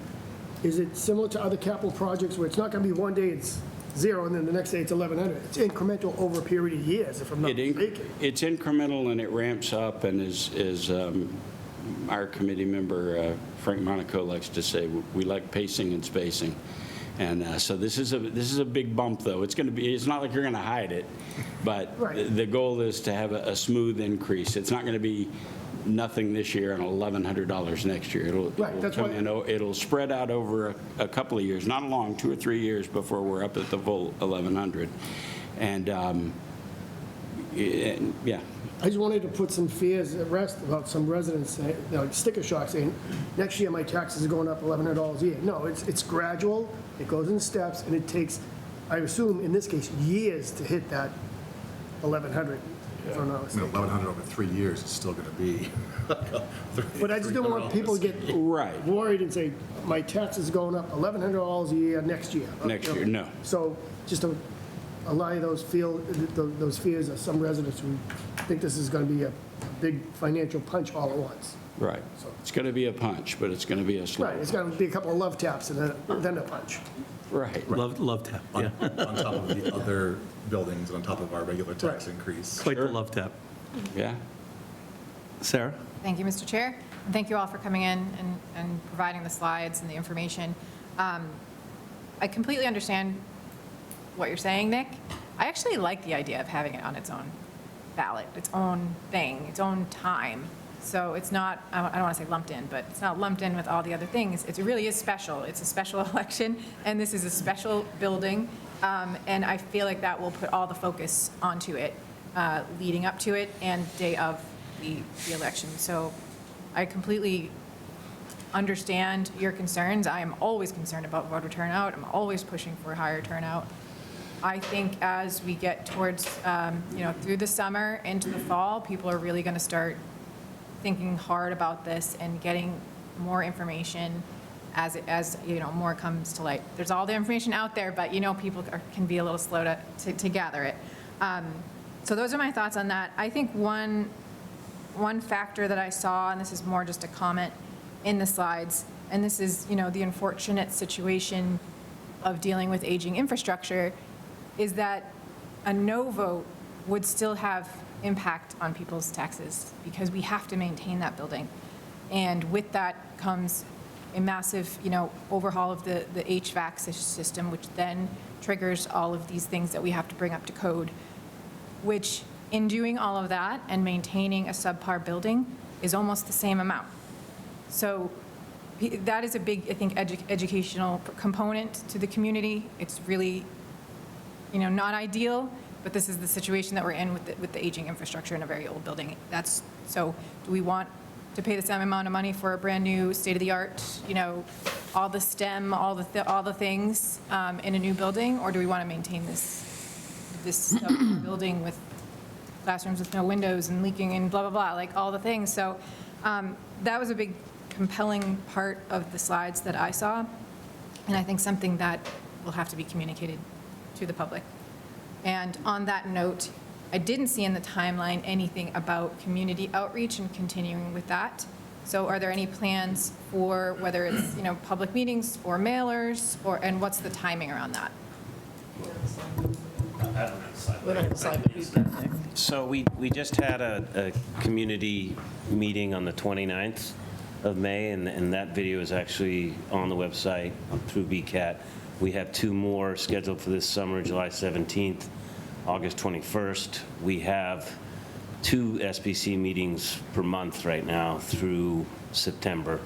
is it similar to other capital projects where it's not going to be one day it's zero and then the next day it's 1,100? It's incremental over a period of years, if I'm not mistaken. It's incremental, and it ramps up, and as our committee member, Frank Monaco, likes to say, we like pacing and spacing. And so this is a big bump, though. It's not like you're going to hide it, but Right. the goal is to have a smooth increase. It's not going to be nothing this year and $1,100 next year. Right, that's why- It'll spread out over a couple of years, not long, 2 or 3 years before we're up at the full 1,100. And yeah. I just wanted to put some fears at rest about some residents, like sticker shock, saying, next year my taxes are going up $1,100 a year. No, it's gradual, it goes in steps, and it takes, I assume, in this case, years to hit that 1,100, if I'm not I mean, mistaken. 1,100 over 3 years is still going to be. But I just don't want people to get Right. worried and say, my taxes are going up $1,100 a year next year. Next year, no. So just to allay those fears of some residents who think this is going to be a big financial punch all at once. Right. It's going to be a punch, but it's going to be a slow. Right, it's going to be a couple of love taps and then a punch. Right. Love tap, yeah. On top of the other buildings and on top of our regular tax increase. Quite the love tap. Yeah. Sarah? Thank you, Mr. Chair, and thank you all for coming in and providing the slides and the information. I completely understand what you're saying, Nick. I actually like the idea of having it on its own ballot, its own thing, its own time. So it's not, I don't want to say lumped in, but it's not lumped in with all the other things. It really is special. It's a special election, and this is a special building. And I feel like that will put all the focus onto it, leading up to it and day of the election. So I completely understand your concerns. I am always concerned about voter turnout. I'm always pushing for higher turnout. I think as we get towards, through the summer into the fall, people are really going to start thinking hard about this and getting more information as more comes to light. There's all the information out there, but people can be a little slow to gather it. So those are my thoughts on that. I think one factor that I saw, and this is more just a comment in the slides, and this is the unfortunate situation of dealing with aging infrastructure, is that a no vote would still have impact on people's taxes because we have to maintain that building. And with that comes a massive, overhaul of the HVAC system, which then triggers all of these things that we have to bring up to code, which in doing all of that and maintaining a subpar building is almost the same amount. So that is a big, I think, educational component to the community. It's really, not ideal, but this is the situation that we're in with the aging infrastructure in a very old building. So do we want to pay the same amount of money for a brand-new, state-of-the-art, all the STEM, all the things in a new building, or do we want to maintain this building with classrooms with no windows and leaking and blah, blah, blah, like all the things. So that was a big compelling part of the slides that I saw, and I think something that will have to be communicated to the public. And on that note, I didn't see in the timeline anything about community outreach and continuing with that. So are there any plans for whether it's, public meetings or mailers, and what's the timing around that? So we just had a community meeting on the 29th of May, and that video is actually on the website through BCAT. We have 2 more scheduled for this summer, July 17th, August 21st. We have 2 SBC meetings per month right now through September.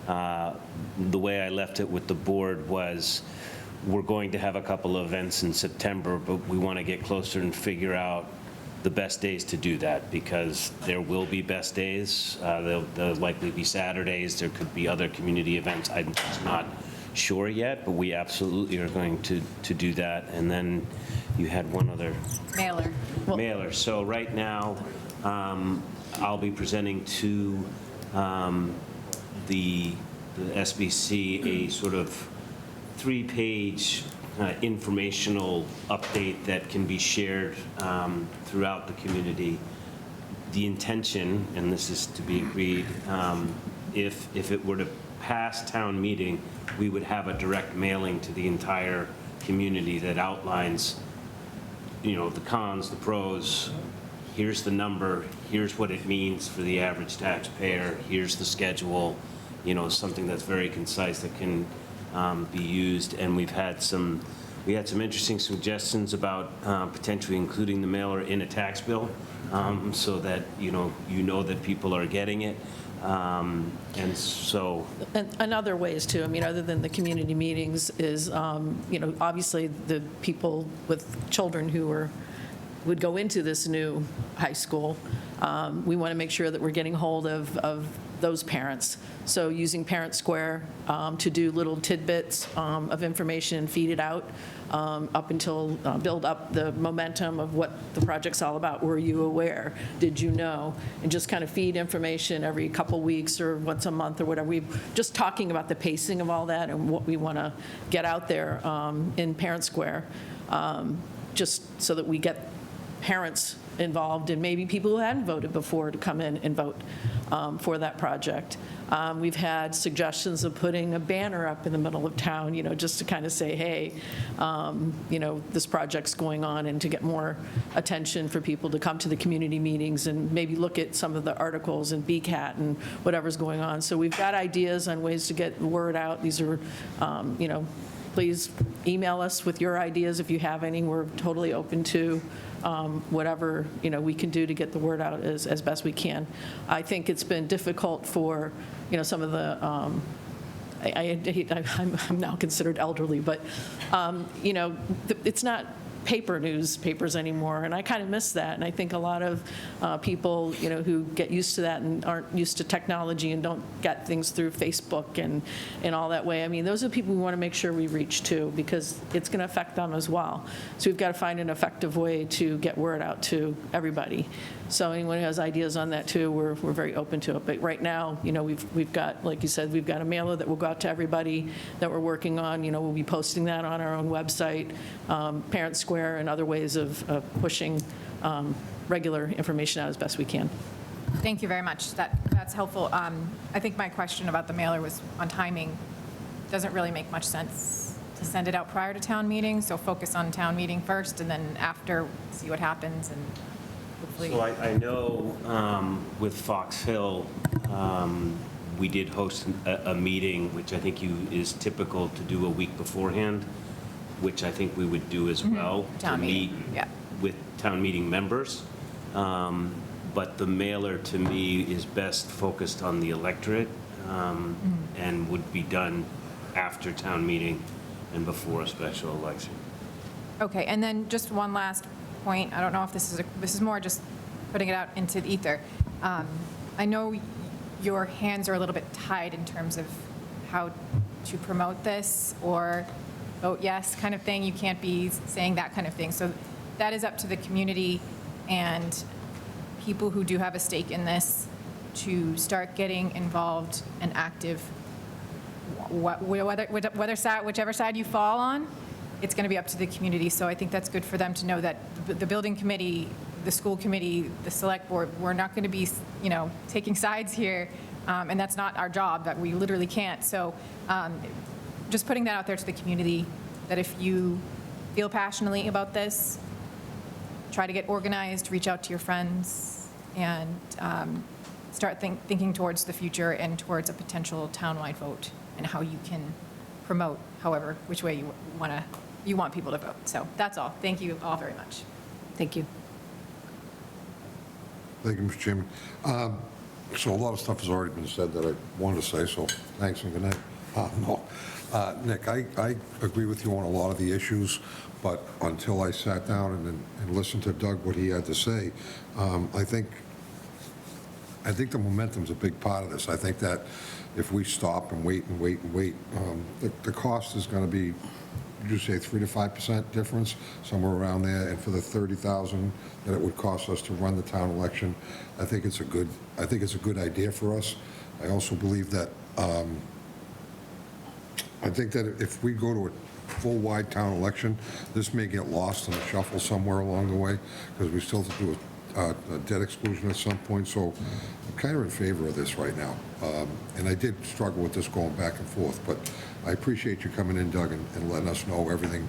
The way I left it with the board was, we're going to have a couple of events in September, but we want to get closer and figure out the best days to do that, because there will be best days. There'll likely be Saturdays. There could be other community events. I'm just not sure yet, but we absolutely are going to do that. And then you had one other Mailer. mailer. So right now, I'll be presenting to the SBC a sort of 3-page informational update that can be shared throughout the community. The intention, and this is to be agreed, if it were to pass town meeting, we would have a direct mailing to the entire community that outlines, you know, the cons, the pros, here's the number, here's what it means for the average taxpayer, here's the schedule, you know, something that's very concise that can be used. And we had some interesting suggestions about potentially including the mailer in a tax bill, so that, you know that people are getting it. And so, And other ways too, I mean, other than the community meetings is, you know, obviously the people with children who would go into this new high school, we want to make sure that we're getting hold of those parents. So using Parent Square to do little tidbits of information and feed it out up until, build up the momentum of what the project's all about. Were you aware? Did you know? And just kind of feed information every couple weeks or once a month or whatever. We just talking about the pacing of all that and what we want to get out there in Parent Square, just so that we get parents involved and maybe people who hadn't voted before to come in and vote for that project. We've had suggestions of putting a banner up in the middle of town, you know, just to kind of say, hey, you know, this project's going on, and to get more attention for people to come to the community meetings and maybe look at some of the articles in BCAT and whatever's going on. So we've got ideas on ways to get the word out. These are, you know, please email us with your ideas if you have any. We're totally open to whatever, you know, we can do to get the word out as best we can. I think it's been difficult for, you know, some of the, I'm now considered elderly, but, you know, it's not paper newspapers anymore, and I kind of miss that. And I think a lot of people, you know, who get used to that and aren't used to technology and don't get things through Facebook and all that way. I mean, those are the people we want to make sure we reach too, because it's going to affect them as well. So we've got to find an effective way to get word out to everybody. So anyone who has ideas on that too, we're very open to it. But right now, you know, we've got, like you said, we've got a mailer that will go out to everybody that we're working on. You know, we'll be posting that on our own website, Parent Square, and other ways of pushing regular information out as best we can. Thank you very much. That's helpful. I think my question about the mailer was on timing. Doesn't really make much sense to send it out prior to town meeting, so focus on town meeting first, and then after, see what happens, and hopefully. So I know with Fox Hill, we did host a meeting, which I think is typical to do a week beforehand, which I think we would do as well. Town to meet meeting, yeah. with town meeting members. But the mailer, to me, is best focused on the electorate and would be done after town meeting and before a special election. Okay, and then just one last point. I don't know if this is more just putting it out into the ether. I know your hands are a little bit tied in terms of how to promote this, or vote yes kind of thing. You can't be saying that kind of thing. So that is up to the community and people who do have a stake in this to start getting involved and active. Whichever side you fall on, it's going to be up to the community. So I think that's good for them to know that the building committee, the school committee, the select board, we're not going to be, you know, taking sides here, and that's not our job. That we literally can't. So just putting that out there to the community, that if you feel passionately about this, try to get organized, reach out to your friends, and start thinking towards the future and towards a potential townwide vote and how you can promote however, which way you want people to vote. So that's all. Thank you all very much. Thank you. Thank you, Mr. Chairman. So a lot of stuff has already been said that I wanted to say, so thanks and good night. No. Nick, I agree with you on a lot of the issues, but until I sat down and listened to Doug, what he had to say, I think the momentum's a big part of this. I think that if we stop and wait, the cost is going to be, did you say 3 to 5% difference, somewhere around there? And for the $30,000 that it would cost us to run the town election, I think it's a good idea for us. I also believe that if we go to a full-wide town election, this may get lost in the shuffle somewhere along the way, because we still have to do a debt exclusion at some point, so I'm kind of in favor of this right now. And I did struggle with this going back and forth, but I appreciate you coming in, Doug, and letting us know everything,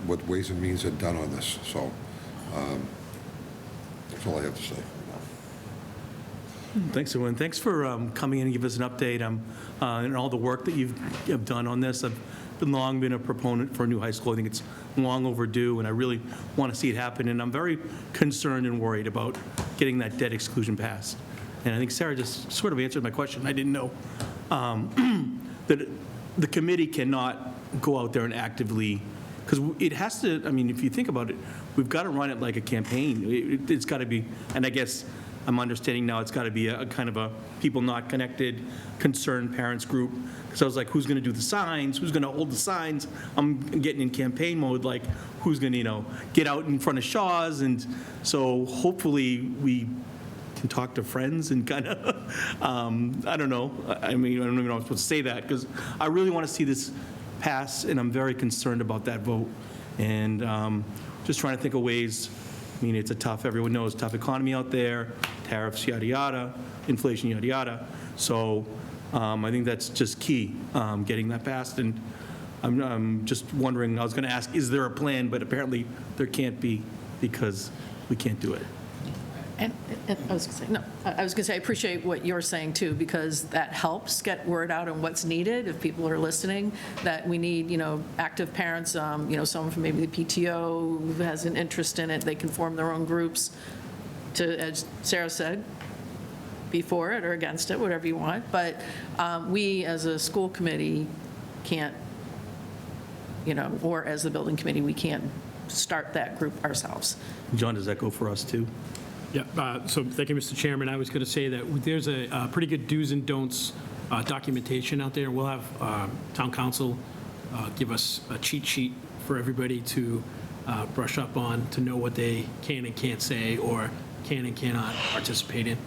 what Ways and Means had done on this, so that's all I have to say. Thanks, everyone. Thanks for coming in and give us an update and all the work that you've done on this. I've long been a proponent for a new high school. I think it's long overdue, and I really want to see it happen. And I'm very concerned and worried about getting that debt exclusion passed. And I think Sarah just sort of answered my question. I didn't know that the committee cannot go out there and actively, because it has to, I mean, if you think about it, we've got to run it like a campaign. It's got to be, and I guess I'm understanding now it's got to be a kind of a people not connected, concerned parents group. So I was like, who's going to do the signs? Who's going to hold the signs? I'm getting in campaign mode, like who's going to, get out in front of Shaw's? And so hopefully we can talk to friends and kind of, I don't know. I mean, I don't even know if I'm supposed to say that, because I really want to see this pass, and I'm very concerned about that vote. And just trying to think of ways. I mean, it's everyone knows, tough economy out there, tariffs, yada, yada, inflation, yada, yada. So I think that's just key, getting that passed. And I'm just wondering, I was going to ask, is there a plan? But apparently there can't be, because we can't do it. And I was going to say, I appreciate what you're saying too, because that helps get word out on what's needed if people are listening, that we need, active parents, someone from maybe the PTO who has an interest in it, they can form their own groups to, as Sarah said, be for it or against it, whatever you want. But we as a school committee can't, or as the building committee, we can't start that group ourselves. John, does that go for us too? Yeah, so thank you, Mr. Chairman. I was going to say that there's a pretty good do's and don'ts documentation out there. We'll have town council give us a cheat sheet for everybody to brush up on, to know what they can and can't say or can and cannot participate in.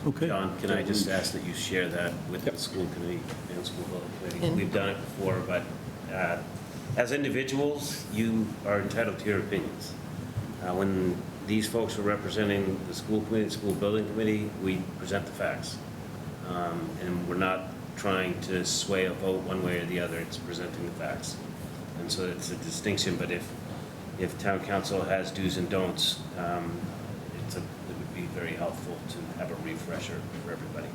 Okay. John, can I just ask that you share that with the school committee and school building committee? We've done it before, but as individuals, you are entitled to your opinions. When these folks are representing the school committee, the school building committee, we present the facts. And we're not trying to sway a vote one way or the other, it's presenting the facts. And so it's a distinction, but if town council has do's and don'ts, it would be very helpful to have a refresher for everybody.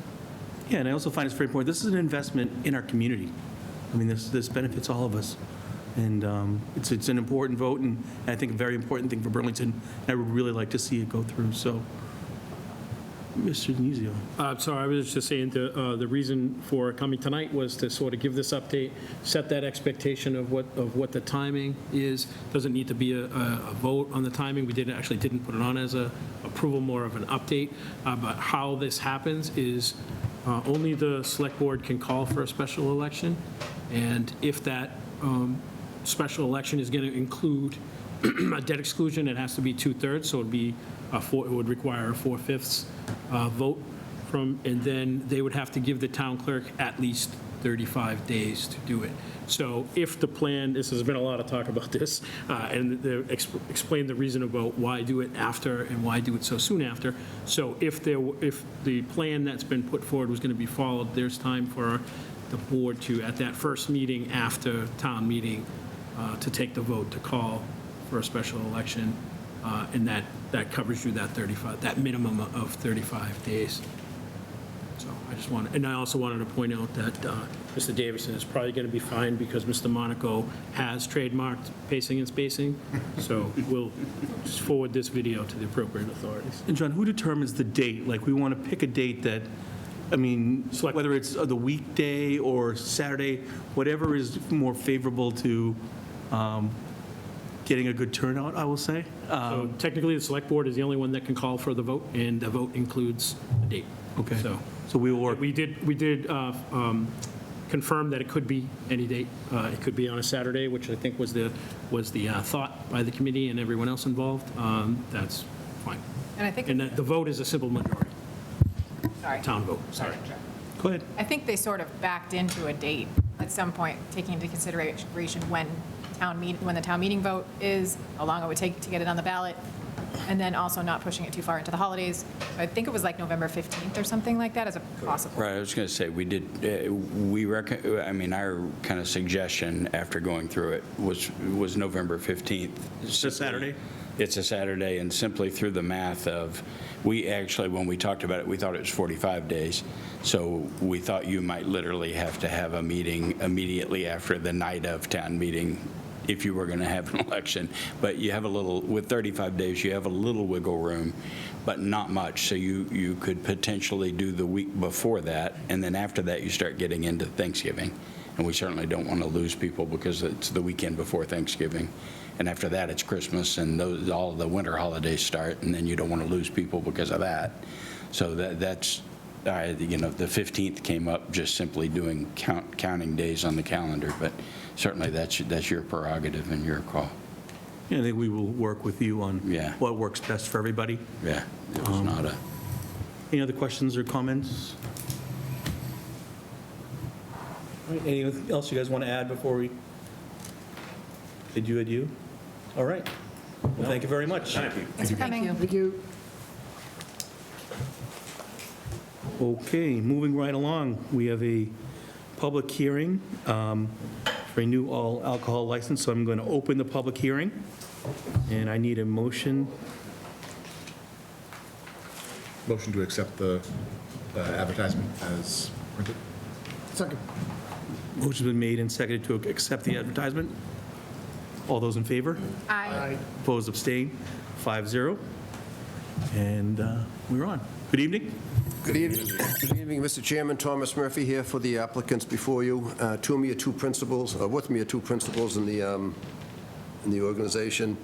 Yeah, and I also find it's very important, this is an investment in our community. I mean, this benefits all of us. And it's an important vote, and I think a very important thing for Burlington. I would really like to see it go through, so. Mr. Denizio. So I was just saying the reason for coming tonight was to sort of give this update, set that expectation of what the timing is. Doesn't need to be a vote on the timing. We didn't put it on as a approval, more of an update. But how this happens is only the select board can call for a special election. And if that special election is going to include a debt exclusion, it has to be 2/3, so it would require a 4/5 vote from, and then they would have to give the town clerk at least 35 days to do it. So if the plan, this has been a lot of talk about this, and explain the reason about why do it after and why do it so soon after. So if the plan that's been put forward was going to be followed, there's time for the board to, at that first meeting after town meeting, to take the vote to call for a special election, and that covers you that minimum of 35 days. So I just wanted, and I also wanted to point out that Mr. Davison is probably going to be fined because Mr. Monaco has trademarked pacing and spacing. So we'll just forward this video to the appropriate authorities. And John, who determines the date? Like, we want to pick a date that, I mean, whether it's the weekday or Saturday, whatever is more favorable to getting a good turnout, I will say. So technically, the select board is the only one that can call for the vote, and the vote includes the date. Okay. So we will work. We did confirm that it could be any date. It could be on a Saturday, which I think was the thought by the committee and everyone else involved. That's fine. And I think, And the vote is a simple majority, sorry. town vote, sorry. Go ahead. I think they sort of backed into a date at some point, taking into consideration when the town meeting vote is, how long it would take to get it on the ballot, and then also not pushing it too far into the holidays. I think it was like November 15th or something like that as a possible. Right, I was going to say, we did, our kind of suggestion after going through it was November 15th. It's a Saturday? It's a Saturday, and simply through the math of, we actually, when we talked about it, we thought it was 45 days. So we thought you might literally have to have a meeting immediately after the night of town meeting if you were going to have an election. But you have a little, with 35 days, you have a little wiggle room, but not much. So you could potentially do the week before that, and then after that, you start getting into Thanksgiving. And we certainly don't want to lose people because it's the weekend before Thanksgiving. And after that, it's Christmas, and all the winter holidays start, and then you don't want to lose people because of that. So that's, the 15th came up just simply doing counting days on the calendar, but certainly that's your prerogative and your call. Yeah, I think we will work with you on what works best for everybody. Yeah, it was not a... Any other questions or comments? All right, anything else you guys want to add before we adieu? All right. Well, thank you very much. Thank you. Thanks for coming. Thank you. Okay, moving right along, we have a public hearing for a new all alcohol license, so I'm going to open the public hearing, and I need a motion. Motion to accept the advertisement as printed. Second. Motion's been made and seconded to accept the advertisement. All those in favor? Aye. Opposed, abstained, 5-0. And we're on. Good evening. Good evening. Good evening, Mr. Chairman. Thomas Murphy here for the applicants before you. With me are two principals in the organization.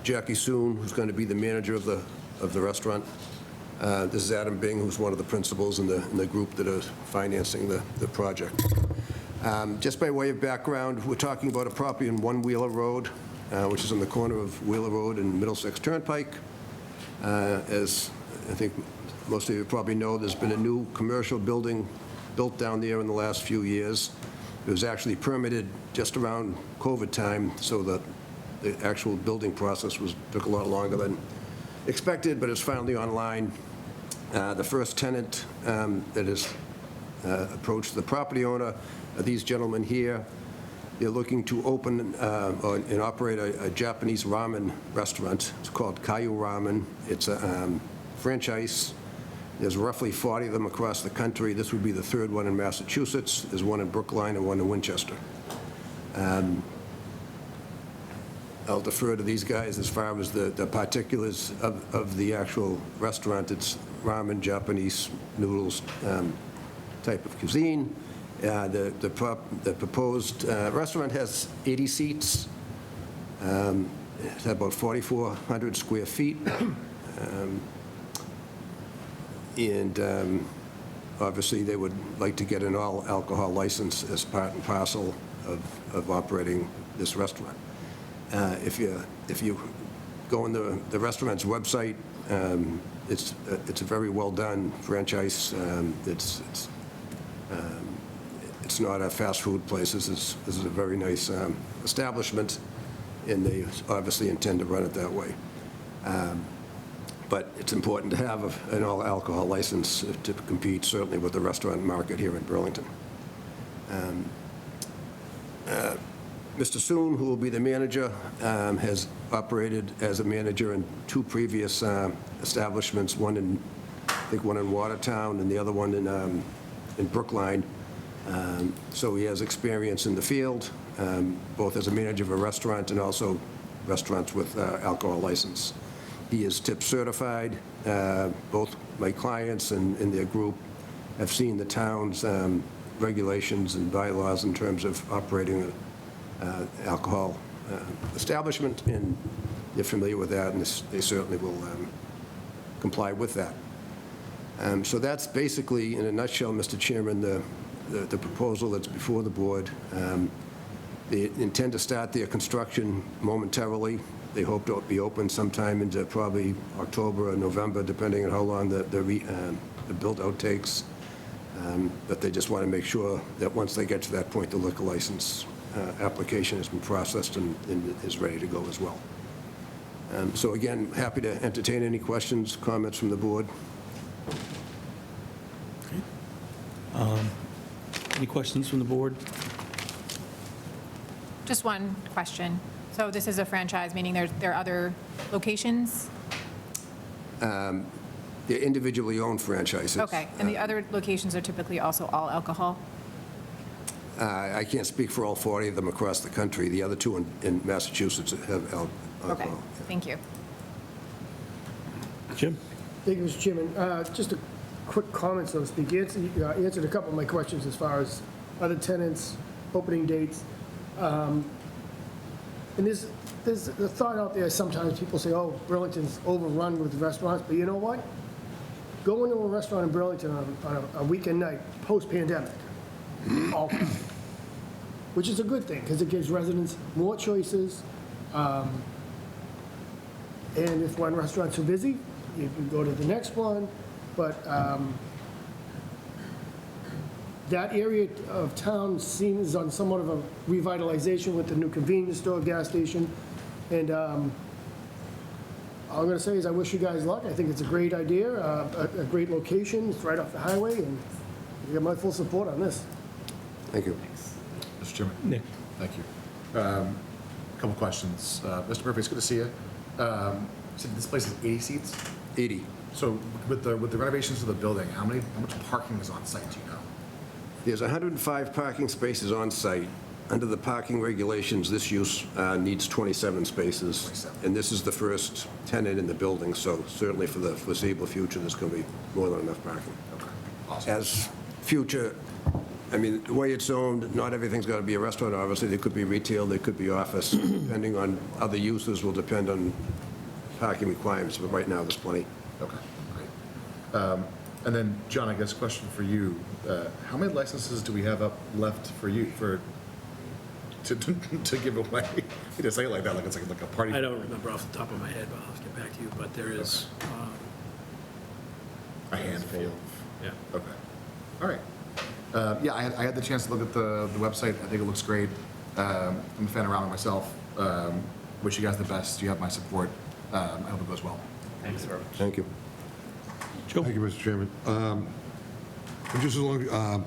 Jackie Soon, who's going to be the manager of the restaurant. This is Adam Bing, who's one of the principals in the group that are financing the project. Just by way of background, we're talking about a property on One Wheeler Road, which is on the corner of Wheeler Road and Middlesex Turnpike. As I think most of you probably know, there's been a new commercial building built down there in the last few years. It was actually permitted just around COVID time, so that the actual building process took a lot longer than expected, but it's finally online. The first tenant that has approached the property owner are these gentlemen here. They're looking to open and operate a Japanese ramen restaurant. It's called Kayu Ramen. It's a franchise. There's roughly 40 of them across the country. This would be the third one in Massachusetts. There's one in Brookline and one in Winchester. I'll defer to these guys as far as the particulars of the actual restaurant. It's ramen, Japanese noodles type of cuisine. The proposed restaurant has 80 seats. It's about 4,400 square feet. And obviously, they would like to get an all-alcohol license as part and parcel of operating this restaurant. If you go on the restaurant's website, it's a very well-done franchise. It's not a fast food place. This is a very nice establishment, and they obviously intend to run it that way. But it's important to have an all-alcohol license to compete, certainly with the restaurant market here in Burlington. Mr. Soon, who will be the manager, has operated as a manager in two previous establishments, one in think one in Watertown and the other one in Brookline. So he has experience in the field, both as a manager of a restaurant and also restaurants with alcohol license. He is tip certified. Both my clients and their group have seen the town's regulations and bylaws in terms of operating an alcohol establishment, and they're familiar with that, and they certainly will comply with that. So that's basically, in a nutshell, Mr. Chairman, the proposal that's before the board. They intend to start their construction momentarily. They hope to be open sometime into probably October or November, depending on how long the build-out takes. But they just want to make sure that once they get to that point, the liquor license application has been processed and is ready to go as well. So again, happy to entertain any questions, comments from the board. Any questions from the board? Just one question. So this is a franchise, meaning there are other locations? They're individually owned franchises. Okay, and the other locations are typically also all alcohol? I can't speak for all 40 of them across the country. The other two in Massachusetts have alcohol. Okay, thank you. Jim? Thank you, Mr. Chairman. Just a quick comment, so to speak. You answered a couple of my questions as far as other tenants, opening dates. And there's a thought out there, sometimes people say, oh, Burlington's overrun with restaurants, but you know what? Go into a restaurant in Burlington on a weekend night, post-pandemic, all time, which is a good thing, because it gives residents more choices. And if one restaurant's too busy, you can go to the next one. But that area of town seems on somewhat of a revitalization with the new convenience store, gas station. And all I'm going to say is I wish you guys luck. I think it's a great idea, a great location. It's right off the highway, and you get my full support on this. Thank you. Mr. Chairman. Nick? Thank you. Couple questions. Mr. Murphy, it's good to see you. So this place is 80 seats? 80. So with the renovations to the building, how much parking is on site, do you know? There's 105 parking spaces on site. Under the parking regulations, this use needs 27 spaces. 27. And this is the first tenant in the building, so certainly for the foreseeable future, there's going to be more than enough parking. Okay, awesome. As future, I mean, the way it's zoned, not everything's got to be a restaurant, obviously. There could be retail, there could be office. Depending on other uses will depend on parking requirements, but right now, there's plenty. Okay, great. And then, John, I guess a question for you. How many licenses do we have up left for you to give away? You just say it like that, like it's like a party. I don't remember off the top of my head, but I'll have to get back to you, but there is, A handful. yeah. Okay. All right. Yeah, I had the chance to look at the website. I think it looks great. I'm a fan around myself. Wish you guys the best. You have my support. I hope it goes well. Thanks very much. Thank you. Joe? Thank you, Mr. Chairman. Just as long,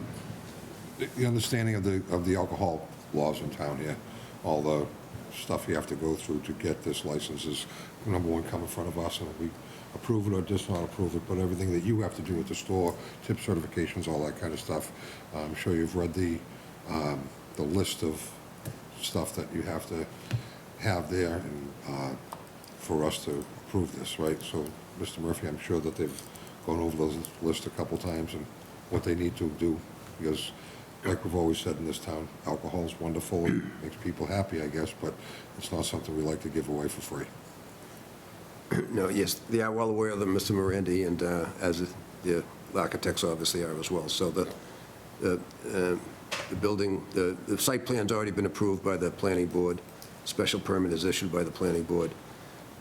the understanding of the alcohol laws in town here, all the stuff you have to go through to get this license is, number one, come in front of us, and we approve it or just not approve it, but everything that you have to do at the store, tip certifications, all that kind of stuff. I'm sure you've read the list of stuff that you have to have there and for us to approve this, right? So, Mr. Murphy, I'm sure that they've gone over those lists a couple times and what they need to do, because like we've always said in this town, alcohol is wonderful, it makes people happy, I guess, but it's not something we like to give away for free. No, yes, they are well aware of them, Mr. Morandi, and as the architects obviously are as well. So the building, the site plan's already been approved by the planning board. Special permit is issued by the planning board.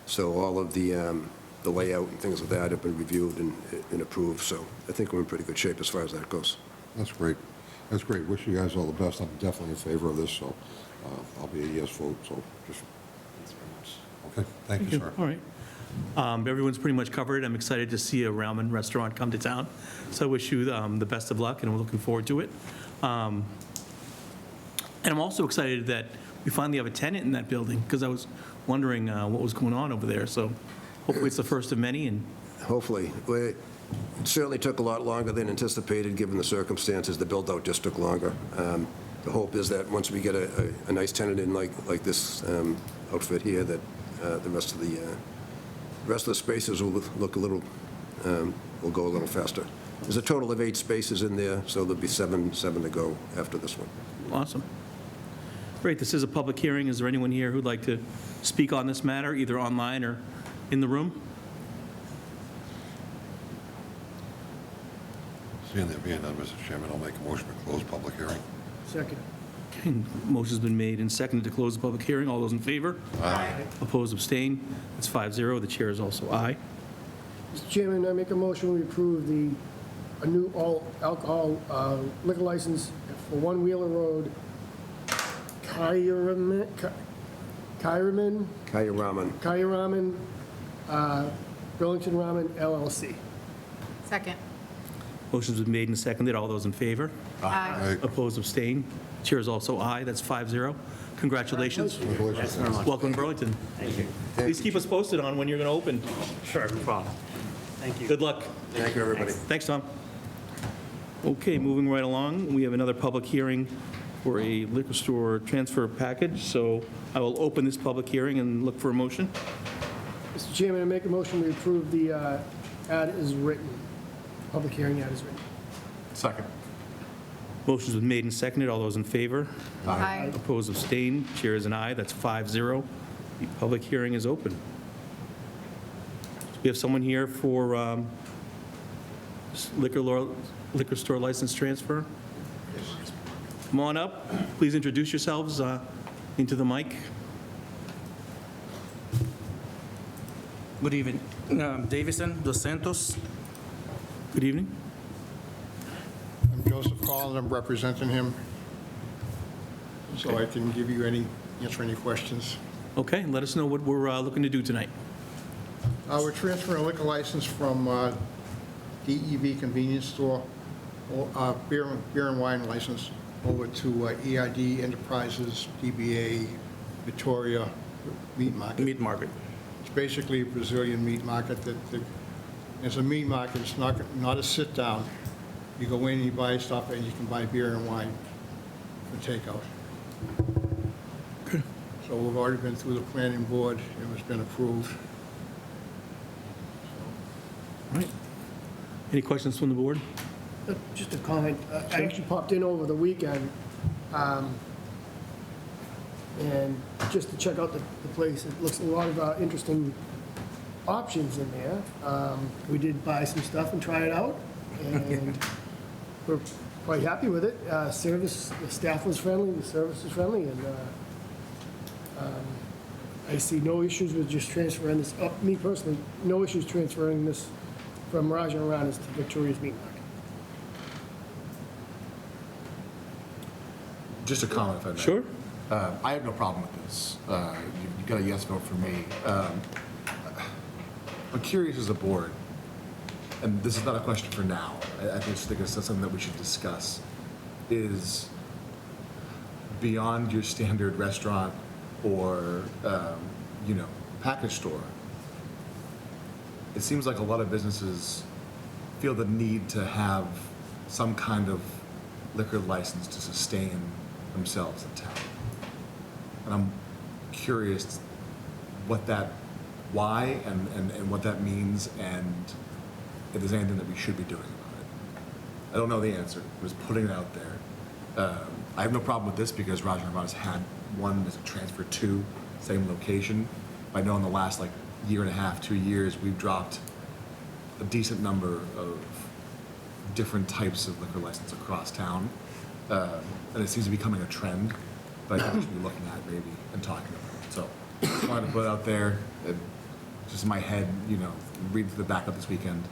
So all of the layout and things like that have been reviewed and approved. So I think we're in pretty good shape as far as that goes. That's great. That's great. Wish you guys all the best. I'm definitely in favor of this, so I'll be a yes vote, so just, okay, thank you, sir. All right. Everyone's pretty much covered. I'm excited to see a ramen restaurant come to town, so I wish you the best of luck, and we're looking forward to it. And I'm also excited that we finally have a tenant in that building, because I was wondering what was going on over there, so hopefully it's the first of many, and Hopefully. It certainly took a lot longer than anticipated, given the circumstances. The build-out just took longer. The hope is that once we get a nice tenant in like this outfit here, that the rest of the spaces will look a little, will go a little faster. There's a total of 8 spaces in there, so there'll be seven to go after this one. Awesome. Great, this is a public hearing. Is there anyone here who'd like to speak on this matter, either online or in the room? Seeing there being none, Mr. Chairman, I'll make a motion to close public hearing. Second. Okay, motion's been made and seconded to close the public hearing. All those in favor? Aye. Opposed, abstain? It's 5-0. The chair is also aye. Mr. Chairman, I make a motion we approve a new all alcohol liquor license for One Wheeler Road, Kayaraman, Burlington Ramen LLC. Second. Motion's been made and seconded. All those in favor? Aye. Opposed, abstain? Chair is also aye. That's 5-0. Congratulations. Welcome to Burlington. Thank you. Please keep us posted on when you're going to open. Sure, no problem. Thank you. Good luck. Thank you, everybody. Thanks, Tom. Okay, moving right along, we have another public hearing for a liquor store transfer package, so I will open this public hearing and look for a motion. Mr. Chairman, I make a motion we approve the ad as written, public hearing ad as written. Second. Motion's been made and seconded. All those in favor? Aye. Opposed, abstained? Chair is an aye. That's 5-0. The public hearing is open. We have someone here for liquor store license transfer. Come on up. Please introduce yourselves into the mic. Good evening. Davison Dos Santos. Good evening. I'm Joseph Collins, I'm representing him, so I can answer any questions. Okay, and let us know what we're looking to do tonight. We're transferring a liquor license from DEV Convenience Store, beer and wine license, over to EID Enterprises, DBA Victoria Meat Market. Meat Market. It's basically a Brazilian meat market it's a meat market, it's not a sit-down. You go in and you buy stuff, and you can buy beer and wine for takeout. Okay. So we've already been through the planning board, and it's been approved. All right. Any questions from the board? Just a comment. I actually popped in over the weekend, and just to check out the place. It looks a lot of interesting options in there. We did buy some stuff and try it out, and we're quite happy with it. The staff was friendly, the service was friendly, and I see no issues with just transferring this, me personally, no issues transferring this from Raja Ranas to Victoria's Meat Market. Just a comment, if I may. Sure. I have no problem with this. You got a yes vote from me. I'm curious as a board, and this is not a question for now, I just think it's something that we should discuss, is beyond your standard restaurant or, package store, it seems like a lot of businesses feel the need to have some kind of liquor license to sustain themselves in town. And I'm curious why and what that means, and if there's anything that we should be doing about it. I don't know the answer. I'm just putting it out there. I have no problem with this because Raja Ramas had one as a transfer to same location. I know in the last year and a half, 2 years, we've dropped a decent number of different types of liquor license across town, and it seems to be becoming a trend that I think we should be looking at maybe and talking about. So, just wanted to put it out there. Just in my head, read through the backup this weekend.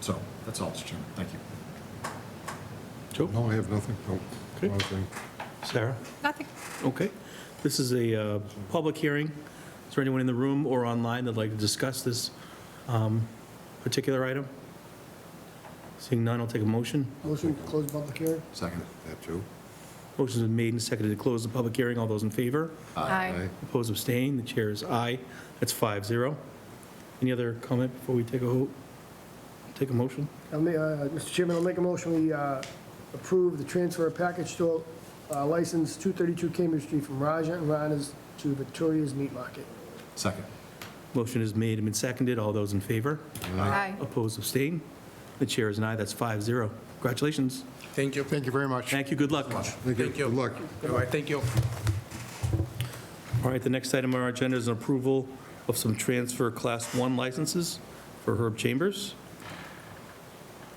So that's all, Mr. Chairman. Thank you. Joe? No, I have nothing. No. Okay. Nothing. Sarah? Nothing. Okay. This is a public hearing. Is there anyone in the room or online that'd like to discuss this particular item? Seeing none, I'll take a motion. Motion to close the public hearing? Second. That too. Motion's been made and seconded to close the public hearing. All those in favor? Aye. Opposed, abstained? The chair is aye. That's 5-0. Any other comment before we take a vote? Take a motion. Mr. Chairman, I'll make a motion, we approve the transfer of package store license 232 Cambridge Street from Raja and Rana's to Victoria's Meat Market. Second. Motion is made and been seconded. All those in favor? Aye. Opposed, abstain? The chair is an aye. That's 5-0. Congratulations. Thank you. Thank you very much. Thank you. Good luck. Thank you. Good luck. All right, thank you. All right, the next item on our agenda is an approval of some transfer Class 1 licenses for Herb Chambers.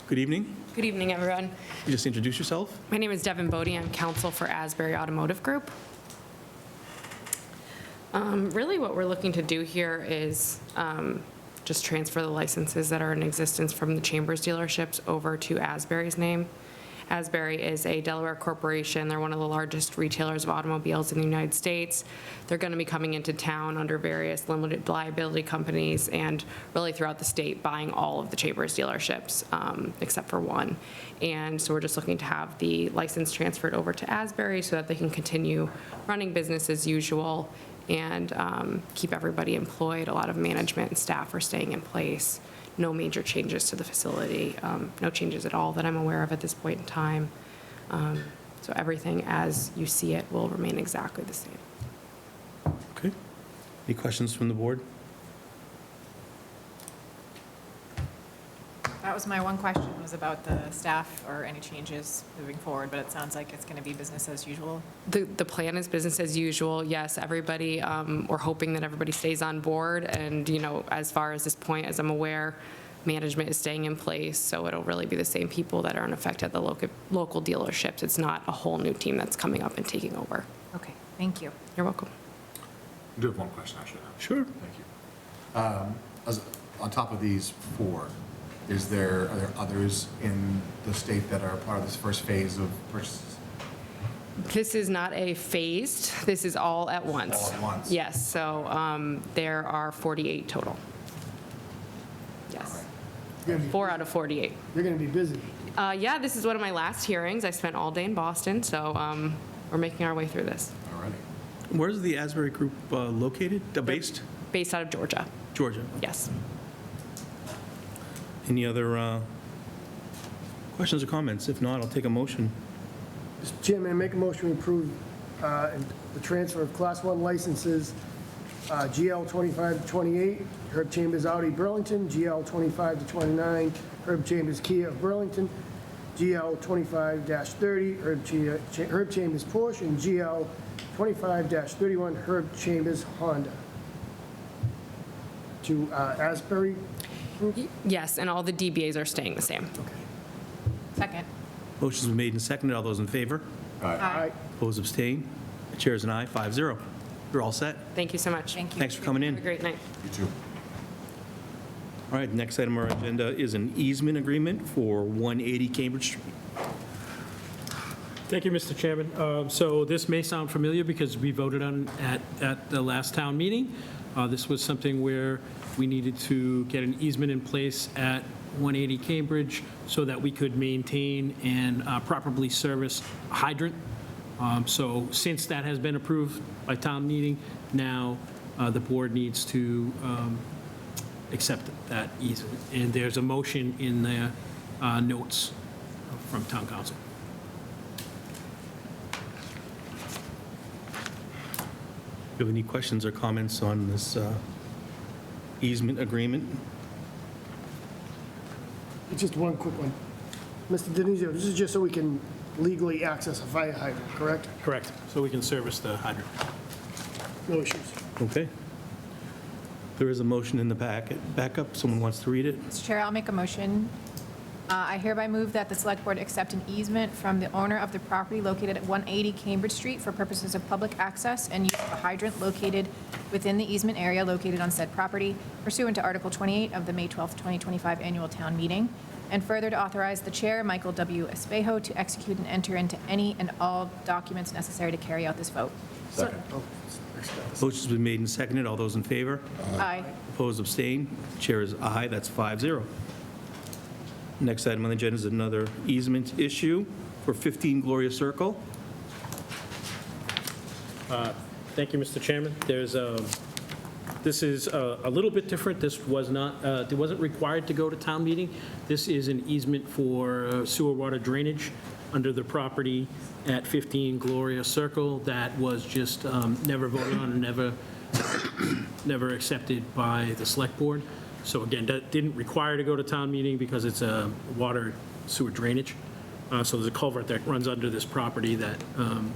Good evening. Good evening, everyone. You just introduce yourself. My name is Devin Bodie. I'm counsel for Asbury Automotive Group. Really, what we're looking to do here is just transfer the licenses that are in existence from the Chambers dealerships over to Asbury's name. Asbury is a Delaware corporation. They're one of the largest retailers of automobiles in the United States. They're going to be coming into town under various limited liability companies and really throughout the state buying all of the Chambers dealerships except for one. And so we're just looking to have the license transferred over to Asbury so that they can continue running business as usual and keep everybody employed. A lot of management and staff are staying in place. No major changes to the facility, no changes at all that I'm aware of at this point in time. So everything as you see it will remain exactly the same. Okay. Any questions from the board? That was my one question, was about the staff or any changes moving forward, but it sounds like it's going to be business as usual. The plan is business as usual. Yes, everybody, we're hoping that everybody stays on board. And, you know, as far as this point, as I'm aware, management is staying in place. So it'll really be the same people that are in effect at the local dealerships. It's not a whole new team that's coming up and taking over. Okay, thank you. You're welcome. I do have one question, actually. Sure. Thank you. On top of these four, are there others in the state that are part of this first phase of purchases? This is not a phased, this is all at once. All at once. Yes, so there are 48 total. Yes. 4 out of 48. You're going to be busy. Yeah, this is one of my last hearings. I spent all day in Boston, so we're making our way through this. All righty. Where's the Asbury Group located, based? Based out of Georgia. Georgia. Yes. Any other questions or comments? If not, I'll take a motion. Mr. Chairman, I make a motion to approve the transfer of Class 1 licenses, GL 25 to 28, Herb Chambers Audi Burlington, GL 25 to 29, Herb Chambers Kia of Burlington, GL 25-30, Herb Chambers Porsche, and GL 25-31, Herb Chambers Honda. To Asbury Group? Yes, and all the DBAs are staying the same. Second. Motion's been made and seconded. All those in favor? Aye. Opposed, abstain? The chair is an aye, 5-0. You're all set. Thank you so much. Thank you. Thanks for coming in. Have a great night. You too. All right, next item on our agenda is an easement agreement for 180 Cambridge Street. Thank you, Mr. Chairman. So this may sound familiar because we voted on at the last town meeting. This was something where we needed to get an easement in place at 180 Cambridge so that we could maintain and properly service a hydrant. So since that has been approved by town meeting, now the board needs to accept that easement. And there's a motion in the notes from town council. Do you have any questions or comments on this easement agreement? Just one quick one. Mr. Denizio, this is just so we can legally access a fire hydrant, correct? Correct. So we can service the hydrant. No issues. Okay. There is a motion in the packet. Back up, someone wants to read it? Mr. Chair, I'll make a motion. I hereby move that the Select Board accept an easement from the owner of the property located at 180 Cambridge Street for purposes of public access and use of a hydrant located within the easement area located on said property pursuant to Article 28 of the May 12, 2025 Annual Town Meeting, and further to authorize the Chair, Michael W. Espejo, to execute and enter into any and all documents necessary to carry out this vote. Second. Motion's been made and seconded. All those in favor? Aye. Opposed, abstain? Chair is aye. That's 5-0. Next item on the agenda is another easement issue for 15 Gloria Circle. Thank you, Mr. Chairman. There's This is a little bit different. This was not, it wasn't required to go to town meeting. This is an easement for sewer water drainage under the property at 15 Gloria Circle that was just never voted on and never accepted by the select board. So again, that didn't require to go to town meeting because it's a water sewer drainage. So there's a culvert that runs under this property that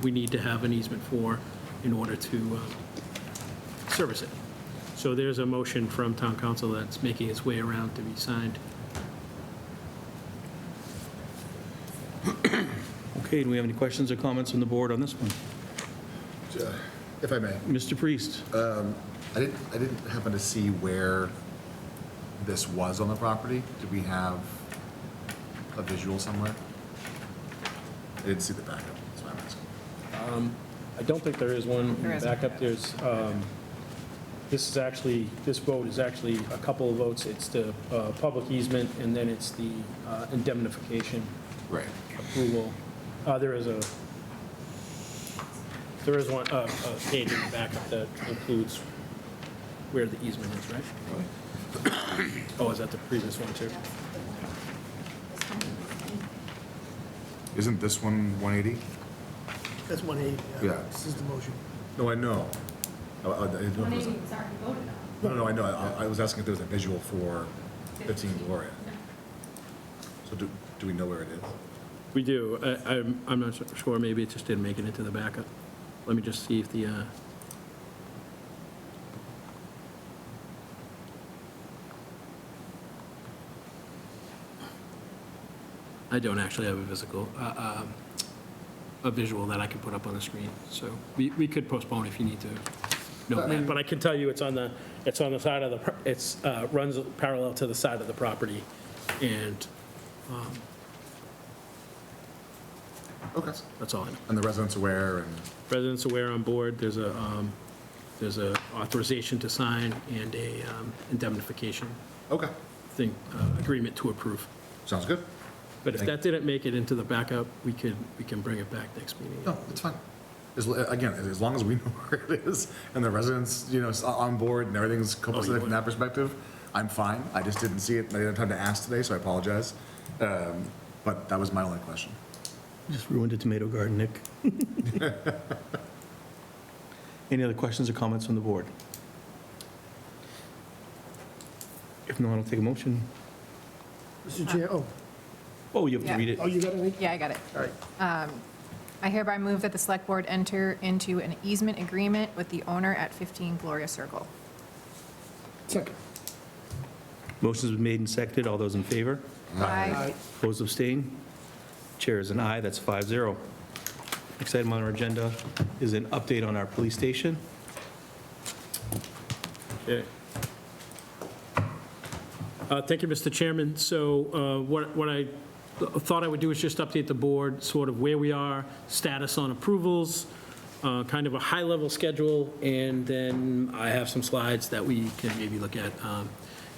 we need to have an easement for in order to service it. So there's a motion from town council that's making its way around to be signed. Okay, do we have any questions or comments from the board on this one? If I may. Mr. Priest? I didn't happen to see where this was on the property. Did we have a visual somewhere? I didn't see the backup, that's why I'm asking. I don't think there is one There isn't. backup. There's, this vote is actually a couple of votes. It's the public easement, and then it's the indemnification Right. approval. There is one, a page in the backup that includes where the easement is, right? Oh, is that the previous one, too? Isn't this one 180? That's 180. Yeah. This is the motion. No, I know. I didn't know if there was a- No, I know. I was asking if there was a visual for 15 Gloria. So do we know where it is? We do. I'm not sure, maybe it just didn't make it into the backup. Let me just see if the, I don't actually have a visual that I can put up on the screen, so we could postpone if you need to know that. But I can tell you it's on the side of the, runs parallel to the side of the property, and Okay. that's all I know. And the residents aware and, Residents aware on board, there's a authorization to sign and a indemnification okay, thing, agreement to approve. sounds good. But if Thank that didn't make it into the backup, we can bring it back next meeting. No, it's fine. Again, as long as we know where it is and the residents, on board and everything's copacetic from that perspective, I'm fine. I just didn't see it. I didn't have time to ask today, so I apologize. But that was my only question. Just ruined a tomato garden, Nick. Any other questions or comments from the board? If not, I'll take a motion. Mr. Chair, Oh, you have to Yeah. read it. oh, you got it? Yeah, I got it. All right. I hereby move that the select board enter into an easement agreement with the owner at 15 Gloria Circle. Second. Motion's been made and seconded. All those in favor? Aye. Opposed, abstained? Chair is an aye, that's 5-0. Next item on our agenda is an update on our police station. Okay. Thank you, Mr. Chairman. So what I thought I would do is just update the board, sort of where we are, status on approvals, kind of a high-level schedule, and then I have some slides that we can maybe look at.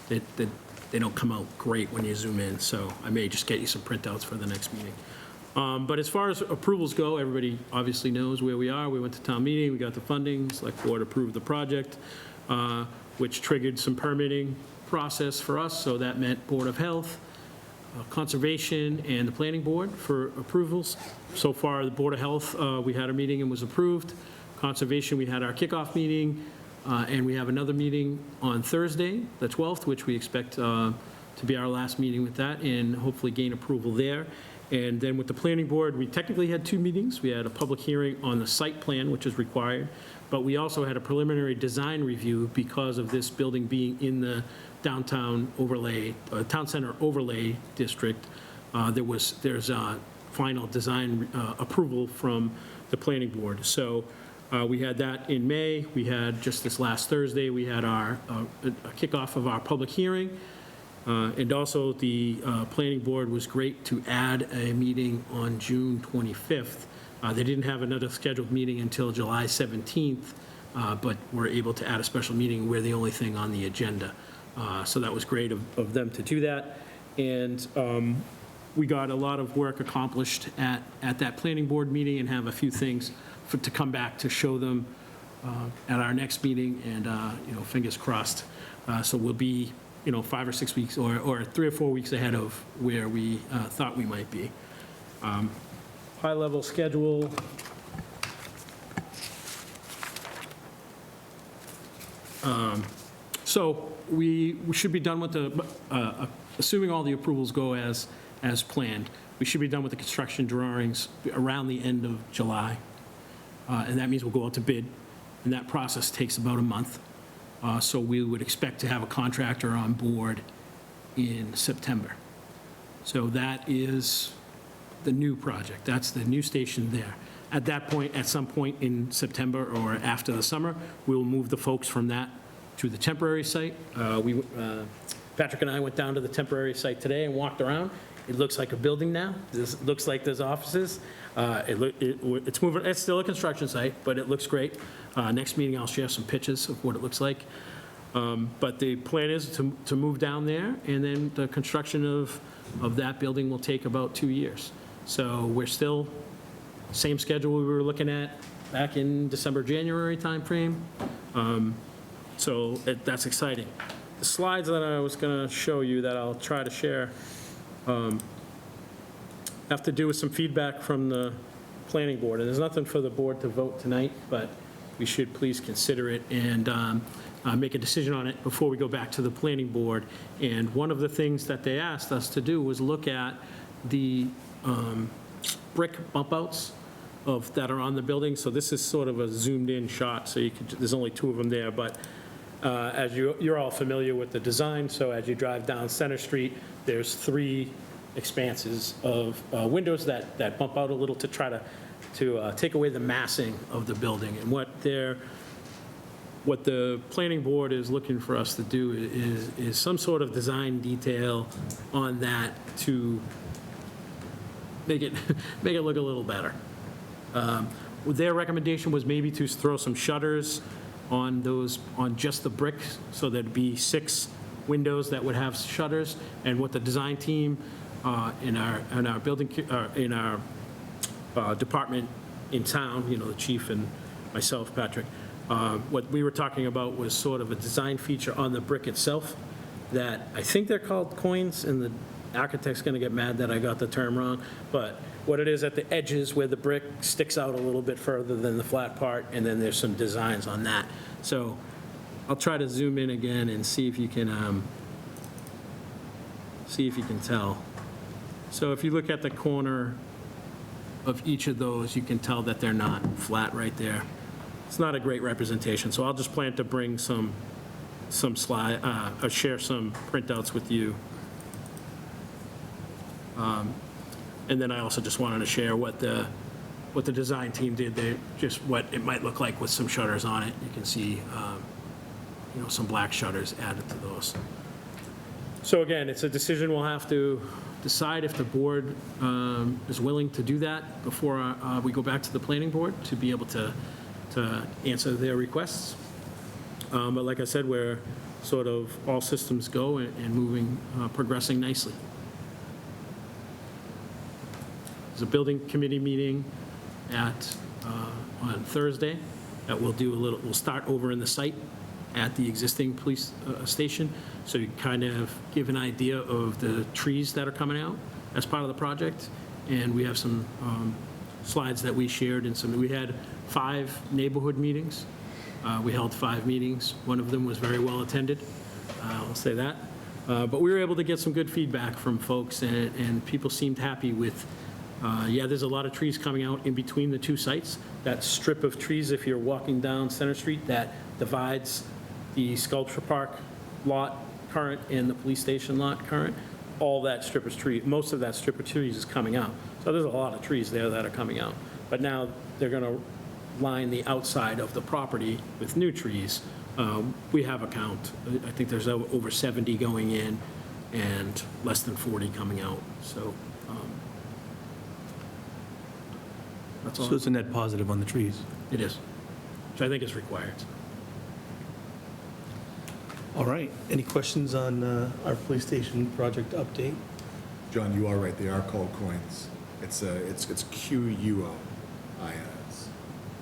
They don't come out great when you zoom in, so I may just get you some printouts for the next meeting. But as far as approvals go, everybody obviously knows where we are. We went to town meeting, we got the funding, select board approved the project, which triggered some permitting process for us, so that meant Board of Health, Conservation, and the Planning Board for approvals. So far, the Board of Health, we had a meeting and was approved. Conservation, we had our kickoff meeting, and we have another meeting on Thursday, the 12th, which we expect to be our last meeting with that, and hopefully gain approval there. And then with the Planning Board, we technically had two meetings. We had a public hearing on the site plan, which is required, but we also had a preliminary design review because of this building being in the downtown overlay, town center overlay district. There's a final design approval from the Planning Board. So we had that in May. We had, just this last Thursday, we had our kickoff of our public hearing. And also, the Planning Board was great to add a meeting on June 25th. They didn't have another scheduled meeting until July 17th, but were able to add a special meeting. We're the only thing on the agenda. So that was great of them to do that. And we got a lot of work accomplished at that Planning Board meeting and have a few things to come back to show them at our next meeting, and, fingers crossed. So we'll be, 5 or 6 weeks, or 3 or 4 weeks ahead of where we thought we might be. High-level schedule. So we should be done with assuming all the approvals go as planned, we should be done with the construction drawings around the end of July. And that means we'll go out to bid, and that process takes about a month. So we would expect to have a contractor on board in September. So that is the new project. That's the new station there. At that point, at some point in September or after the summer, we'll move the folks from that to the temporary site. Patrick and I went down to the temporary site today and walked around. It looks like a building now. It looks like there's offices. It's moving. It's still a construction site, but it looks great. Next meeting, I'll share some pictures of what it looks like. But the plan is to move down there, and then the construction of that building will take about 2 years. So we're still same schedule we were looking at back in December, January timeframe. So that's exciting. The slides that I was going to show you that I'll try to share have to do with some feedback from the planning board. And there's nothing for the board to vote tonight, but we should please consider it and make a decision on it before we go back to the planning board. And one of the things that they asked us to do was look at the brick bump outs that are on the building. So this is sort of a zoomed-in shot, so there's only 2 of them there, but as you're all familiar with the design, so as you drive down Center Street, there's 3 expanses of windows that bump out a little to try to take away the massing of the building. And what the planning board is looking for us to do is some sort of design detail on that to make it look a little better. Their recommendation was maybe to throw some shutters on just the bricks, so there'd be 6 windows that would have shutters. And what the design team in our building, in our department in town, the chief and myself, Patrick, what we were talking about was sort of a design feature on the brick itself that I think they're called coins, and the architect's going to get mad that I got the term wrong, but what it is at the edges where the brick sticks out a little bit further than the flat part, and then there's some designs on that. So I'll try to zoom in again and see if you can tell. So if you look at the corner of each of those, you can tell that they're not flat right there. It's not a great representation, so I'll just plan to bring some slide, or share some printouts with you. And then I also just wanted to share what the design team did. Just what it might look like with some shutters on it. You can see, some black shutters added to those. So again, it's a decision we'll have to decide if the board is willing to do that before we go back to the planning board to be able to answer their requests. But like I said, we're sort of all systems go and moving, progressing nicely. There's a building committee meeting on Thursday that we'll start over in the site at the existing police station, so you kind of give an idea of the trees that are coming out as part of the project. And we have some slides that we shared, and we had 5 neighborhood meetings. We held 5 meetings. One of them was very well attended, I'll say that. But we were able to get some good feedback from folks, and people seemed happy with, there's a lot of trees coming out in between the 2 sites. That strip of trees, if you're walking down Center Street, that divides the Sculpture Park lot current and the police station lot current, all that strip of trees, most of that strip of trees is coming out. So there's a lot of trees there that are coming out. But now they're going to line the outside of the property with new trees. We have a count. I think there's over 70 going in and less than 40 coming out. So that's all. So it's a net positive on the trees. It is, which I think is required. All right. Any questions on our police station project update? John, you are right. They are called coins. It's QUOINS.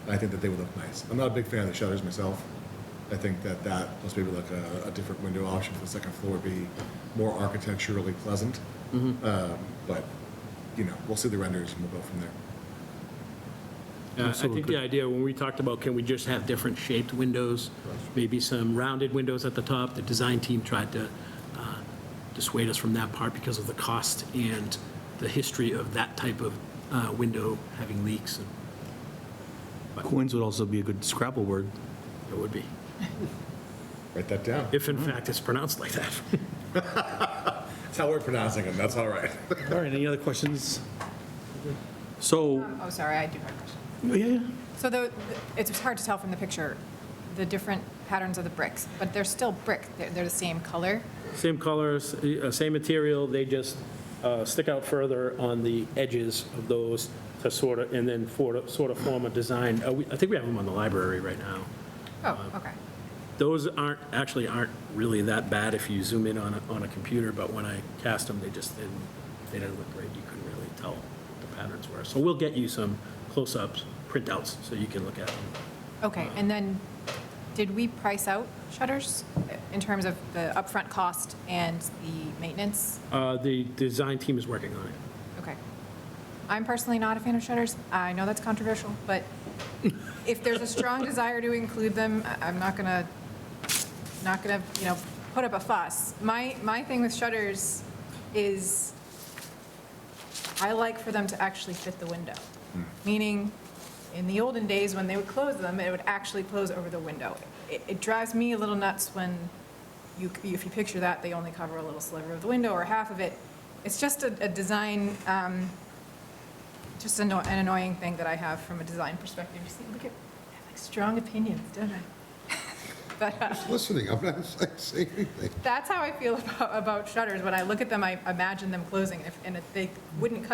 and I think that they would look nice. I'm not a big fan of the shutters myself. I think that plus maybe like a different window option for the second floor would be more architecturally pleasant. But, we'll see the renders and we'll go from there. I think the idea, when we talked about, can we just have different shaped windows, maybe some rounded windows at the top, the design team tried to dissuade us from that part because of the cost and the history of that type of window having leaks. Coins would also be a good Scrabble word. It would be. Write that down. If in fact it's pronounced like that. That's how we're pronouncing them, that's all right. All right, any other questions? So, Oh, sorry, I do have a question. yeah, So it's hard to tell from the picture, the different patterns of the bricks, but they're still brick. They're the same color. Same colors, same material, they just stick out further on the edges of those to sort of, and then sort of form a design. I think we have them on the library right now. Oh, okay. Those aren't really that bad if you zoom in on a computer, but when I cast them, they didn't look great. You couldn't really tell what the patterns were. So we'll get you some close-ups, printouts, so you can look at them. Okay, and then did we price out shutters in terms of the upfront cost and the maintenance? The design team is working on it. Okay. I'm personally not a fan of shutters. I know that's controversial, but if there's a strong desire to include them, I'm not gonna, put up a fuss. My thing with shutters is I like for them to actually fit the window. Meaning, in the olden days, when they would close them, it would actually close over the window. It drives me a little nuts when if you picture that, they only cover a little sliver of the window or half of it. It's just a design, just an annoying thing that I have from a design perspective. You see, look at, I have like strong opinions, don't I? But Just listening, I'm not saying anything. that's how I feel about shutters. When I look at them, I imagine them closing, and if they wouldn't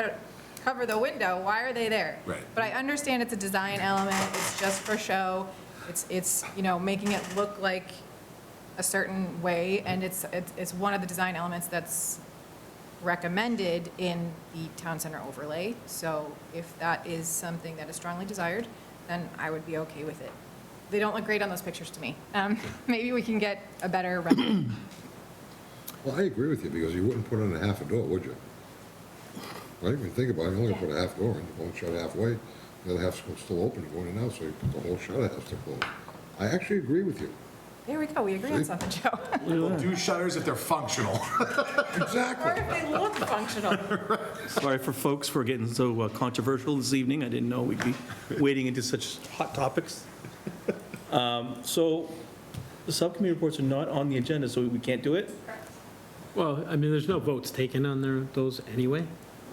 cover the window, why are they there? Right. But I understand it's a design element, it's just for show, it's making it look like a certain way, and it's one of the design elements that's recommended in the town center overlay. So if that is something that is strongly desired, then I would be okay with it. They don't look great on those pictures to me. Maybe we can get a better rendering. Well, I agree with you, because you wouldn't put in a half a door, would you? Right, when you think about it, you only put a half door in, you won't shut halfway, the other half's still open, going in and out, so the whole shutter has to close. I actually agree with you. There we go, we agree on something, Joe. We'll do shutters if they're functional. Exactly. Or if they look functional. sorry for folks for getting so controversial this evening. I didn't know we'd be wading into such hot topics. So the subcommittee reports are not on the agenda, so we can't do it? Well, I mean, there's no votes taken on those anyway.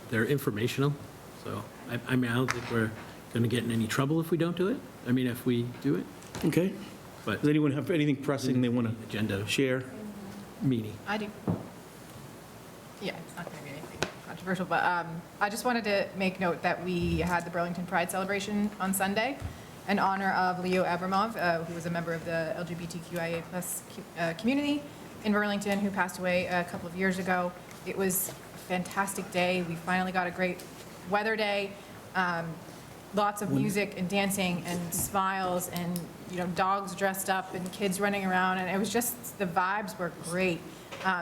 They're informational, so I mean, I don't think we're going to get in any trouble if we don't do it. I mean, if we do it. Okay. But Does anyone have anything pressing they want to agenda share? meeting. I do. Yeah, it's not going to be anything controversial, but I just wanted to make note that we had the Burlington Pride celebration on Sunday in honor of Leo Abramov, who was a member of the LGBTQIA+ community in Burlington, who passed away a couple of years ago. It was a fantastic day. We finally got a great weather day. Lots of music and dancing and smiles and, dogs dressed up and kids running around. And it was just, the vibes were great.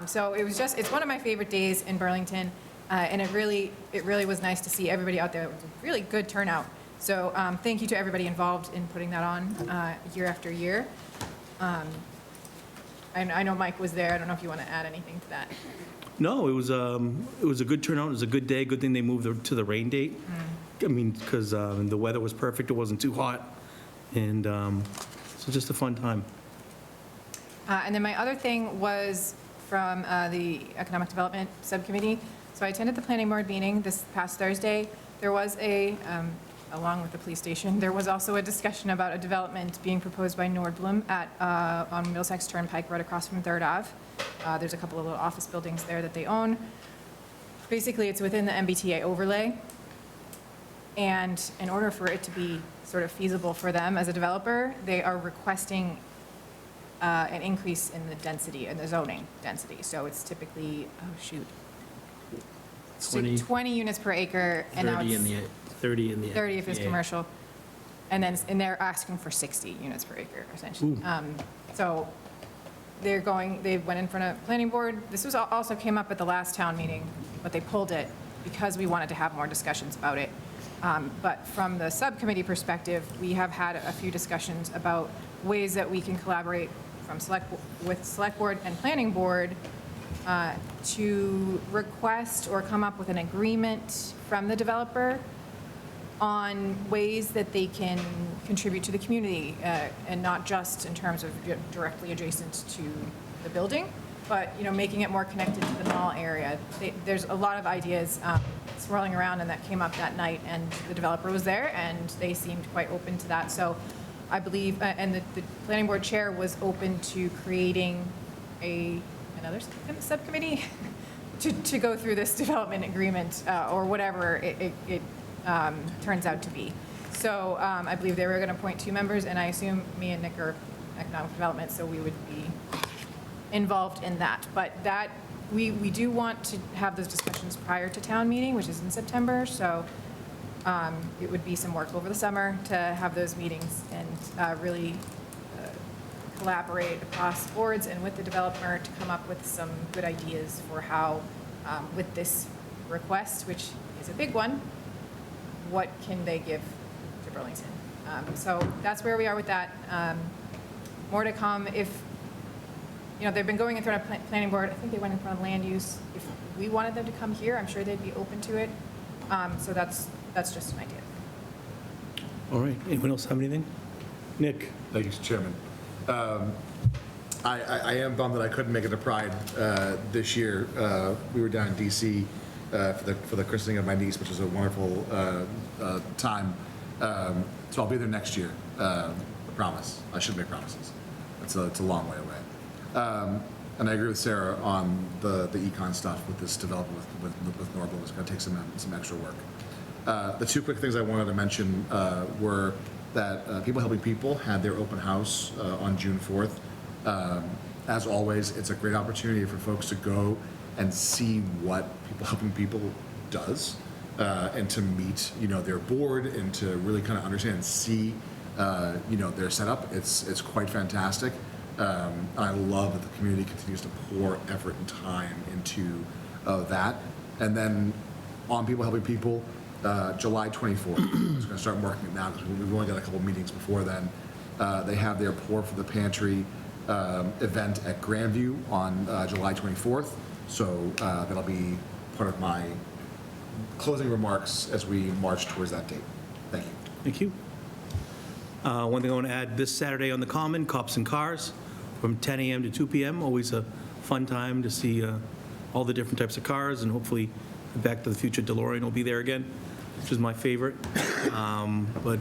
So it's one of my favorite days in Burlington. And it really was nice to see everybody out there. It was a really good turnout. So thank you to everybody involved in putting that on year after year. I know Mike was there. I don't know if you want to add anything to that. No, it was a good turnout. It was a good day. Good thing they moved to the rain date. I mean, because the weather was perfect. It wasn't too hot. And so just a fun time. And then my other thing was from the Economic Development Subcommittee. So I attended the planning board meeting this past Thursday. There was along with the police station, there was also a discussion about a development being proposed by Nordblom on Middlesex Turnpike right across from 3rd Ave. There's a couple of little office buildings there that they own. Basically, it's within the MBTA overlay. And in order for it to be sort of feasible for them as a developer, they are requesting an increase in the density, in the zoning density. So it's typically, 20 units per acre, and now it's 30 in the 30 if it's yeah. commercial. And they're asking for 60 units per acre, essentially. So they went in front of planning board. This was also came up at the last town meeting, but they pulled it because we wanted to have more discussions about it. But from the subcommittee perspective, we have had a few discussions about ways that we can collaborate with select board and planning board to request or come up with an agreement from the developer on ways that they can contribute to the community, and not just in terms of directly adjacent to the building, but, making it more connected to the mall area. There's a lot of ideas swirling around, and that came up that night, and the developer was there, and they seemed quite open to that. So I believe, and the planning board chair was open to creating another subcommittee to go through this development agreement, or whatever it turns out to be. So I believe they were going to appoint 2 members, and I assume me and Nick are economic development, so we would be involved in that. But that, we do want to have those discussions prior to town meeting, which is in September, so it would be some work over the summer to have those meetings and really collaborate across boards and with the developer to come up with some good ideas for how, with this request, which is a big one, what can they give to Burlington? So that's where we are with that. More to come. If, they've been going in front of planning board. I think they went in front of land use. If we wanted them to come here, I'm sure they'd be open to it. So that's just an idea. All right, anyone else have anything? Nick? Thank you, Mr. Chairman. I am bummed that I couldn't make it to Pride this year. We were down in DC for the christening of my niece, which is a wonderful time. So I'll be there next year. I promise. I shouldn't make promises. It's a long way away. And I agree with Sarah on the econ stuff with this development with Norville. It's going to take some extra work. The 2 quick things I wanted to mention were that People Helping People had their open house on June 4th. As always, it's a great opportunity for folks to go and see what People Helping People does, and to meet, their board, and to really kind of understand and see, their setup. It's quite fantastic. I love that the community continues to pour effort and time into that. And then on People Helping People, July 24th, I'm just going to start marking it now because we've only got a couple meetings before then. They have their Pour for the Pantry event at Grandview on July 24th. So that'll be part of my closing remarks as we march towards that date. Thank you. Thank you. One thing I want to add, this Saturday on the Common, Cops and Cars, from 10 a.m. to 2 p.m. Always a fun time to see all the different types of cars, and hopefully the Back to the Future DeLorean will be there again, which is my favorite, but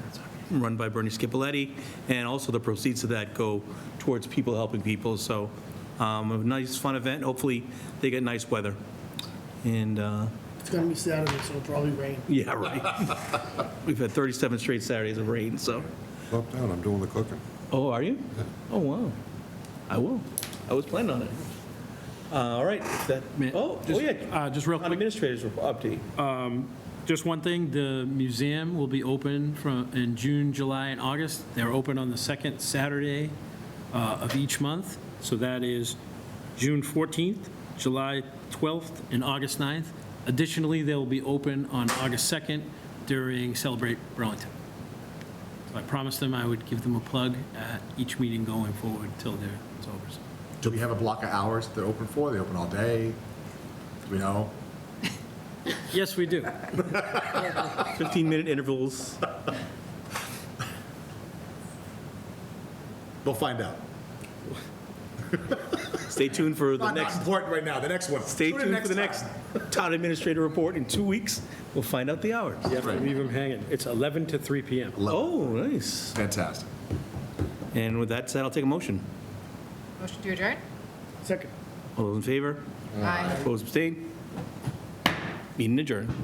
run by Bernie Scipoletti, and also the proceeds of that go towards People Helping People. So a nice, fun event. Hopefully they get nice weather. And It's going to be Saturday, so it'll probably rain. yeah, right. We've had 37 straight Saturdays of rain, so. Slow down, I'm doing the cooking. Oh, are you? Oh, wow. I will. I was planning on it. All right. Yeah. Just real quick. Administrators update. Just one thing, the museum will be open in June, July, and August. They're open on the second Saturday of each month. So that is June 14th, July 12th, and August 9th. Additionally, they'll be open on August 2nd during Celebrate Burlington. So I promised them I would give them a plug at each meeting going forward till it's over. Do we have a block of hours that they're open for? They open all day? Do we know? Yes, we do. 15-minute intervals. We'll find out. Stay tuned for the Not next. important right now. The next one. Stay Tune in tuned for the next town administrator report in 2 weeks. We'll find out the hours. You have to leave them hanging. It's 11 to 3 p.m. Oh, nice. Fantastic. And with that said, I'll take a motion. Motion to adjourn? Second. All those in favor? Aye. Opposed, abstained? Meeting adjourned.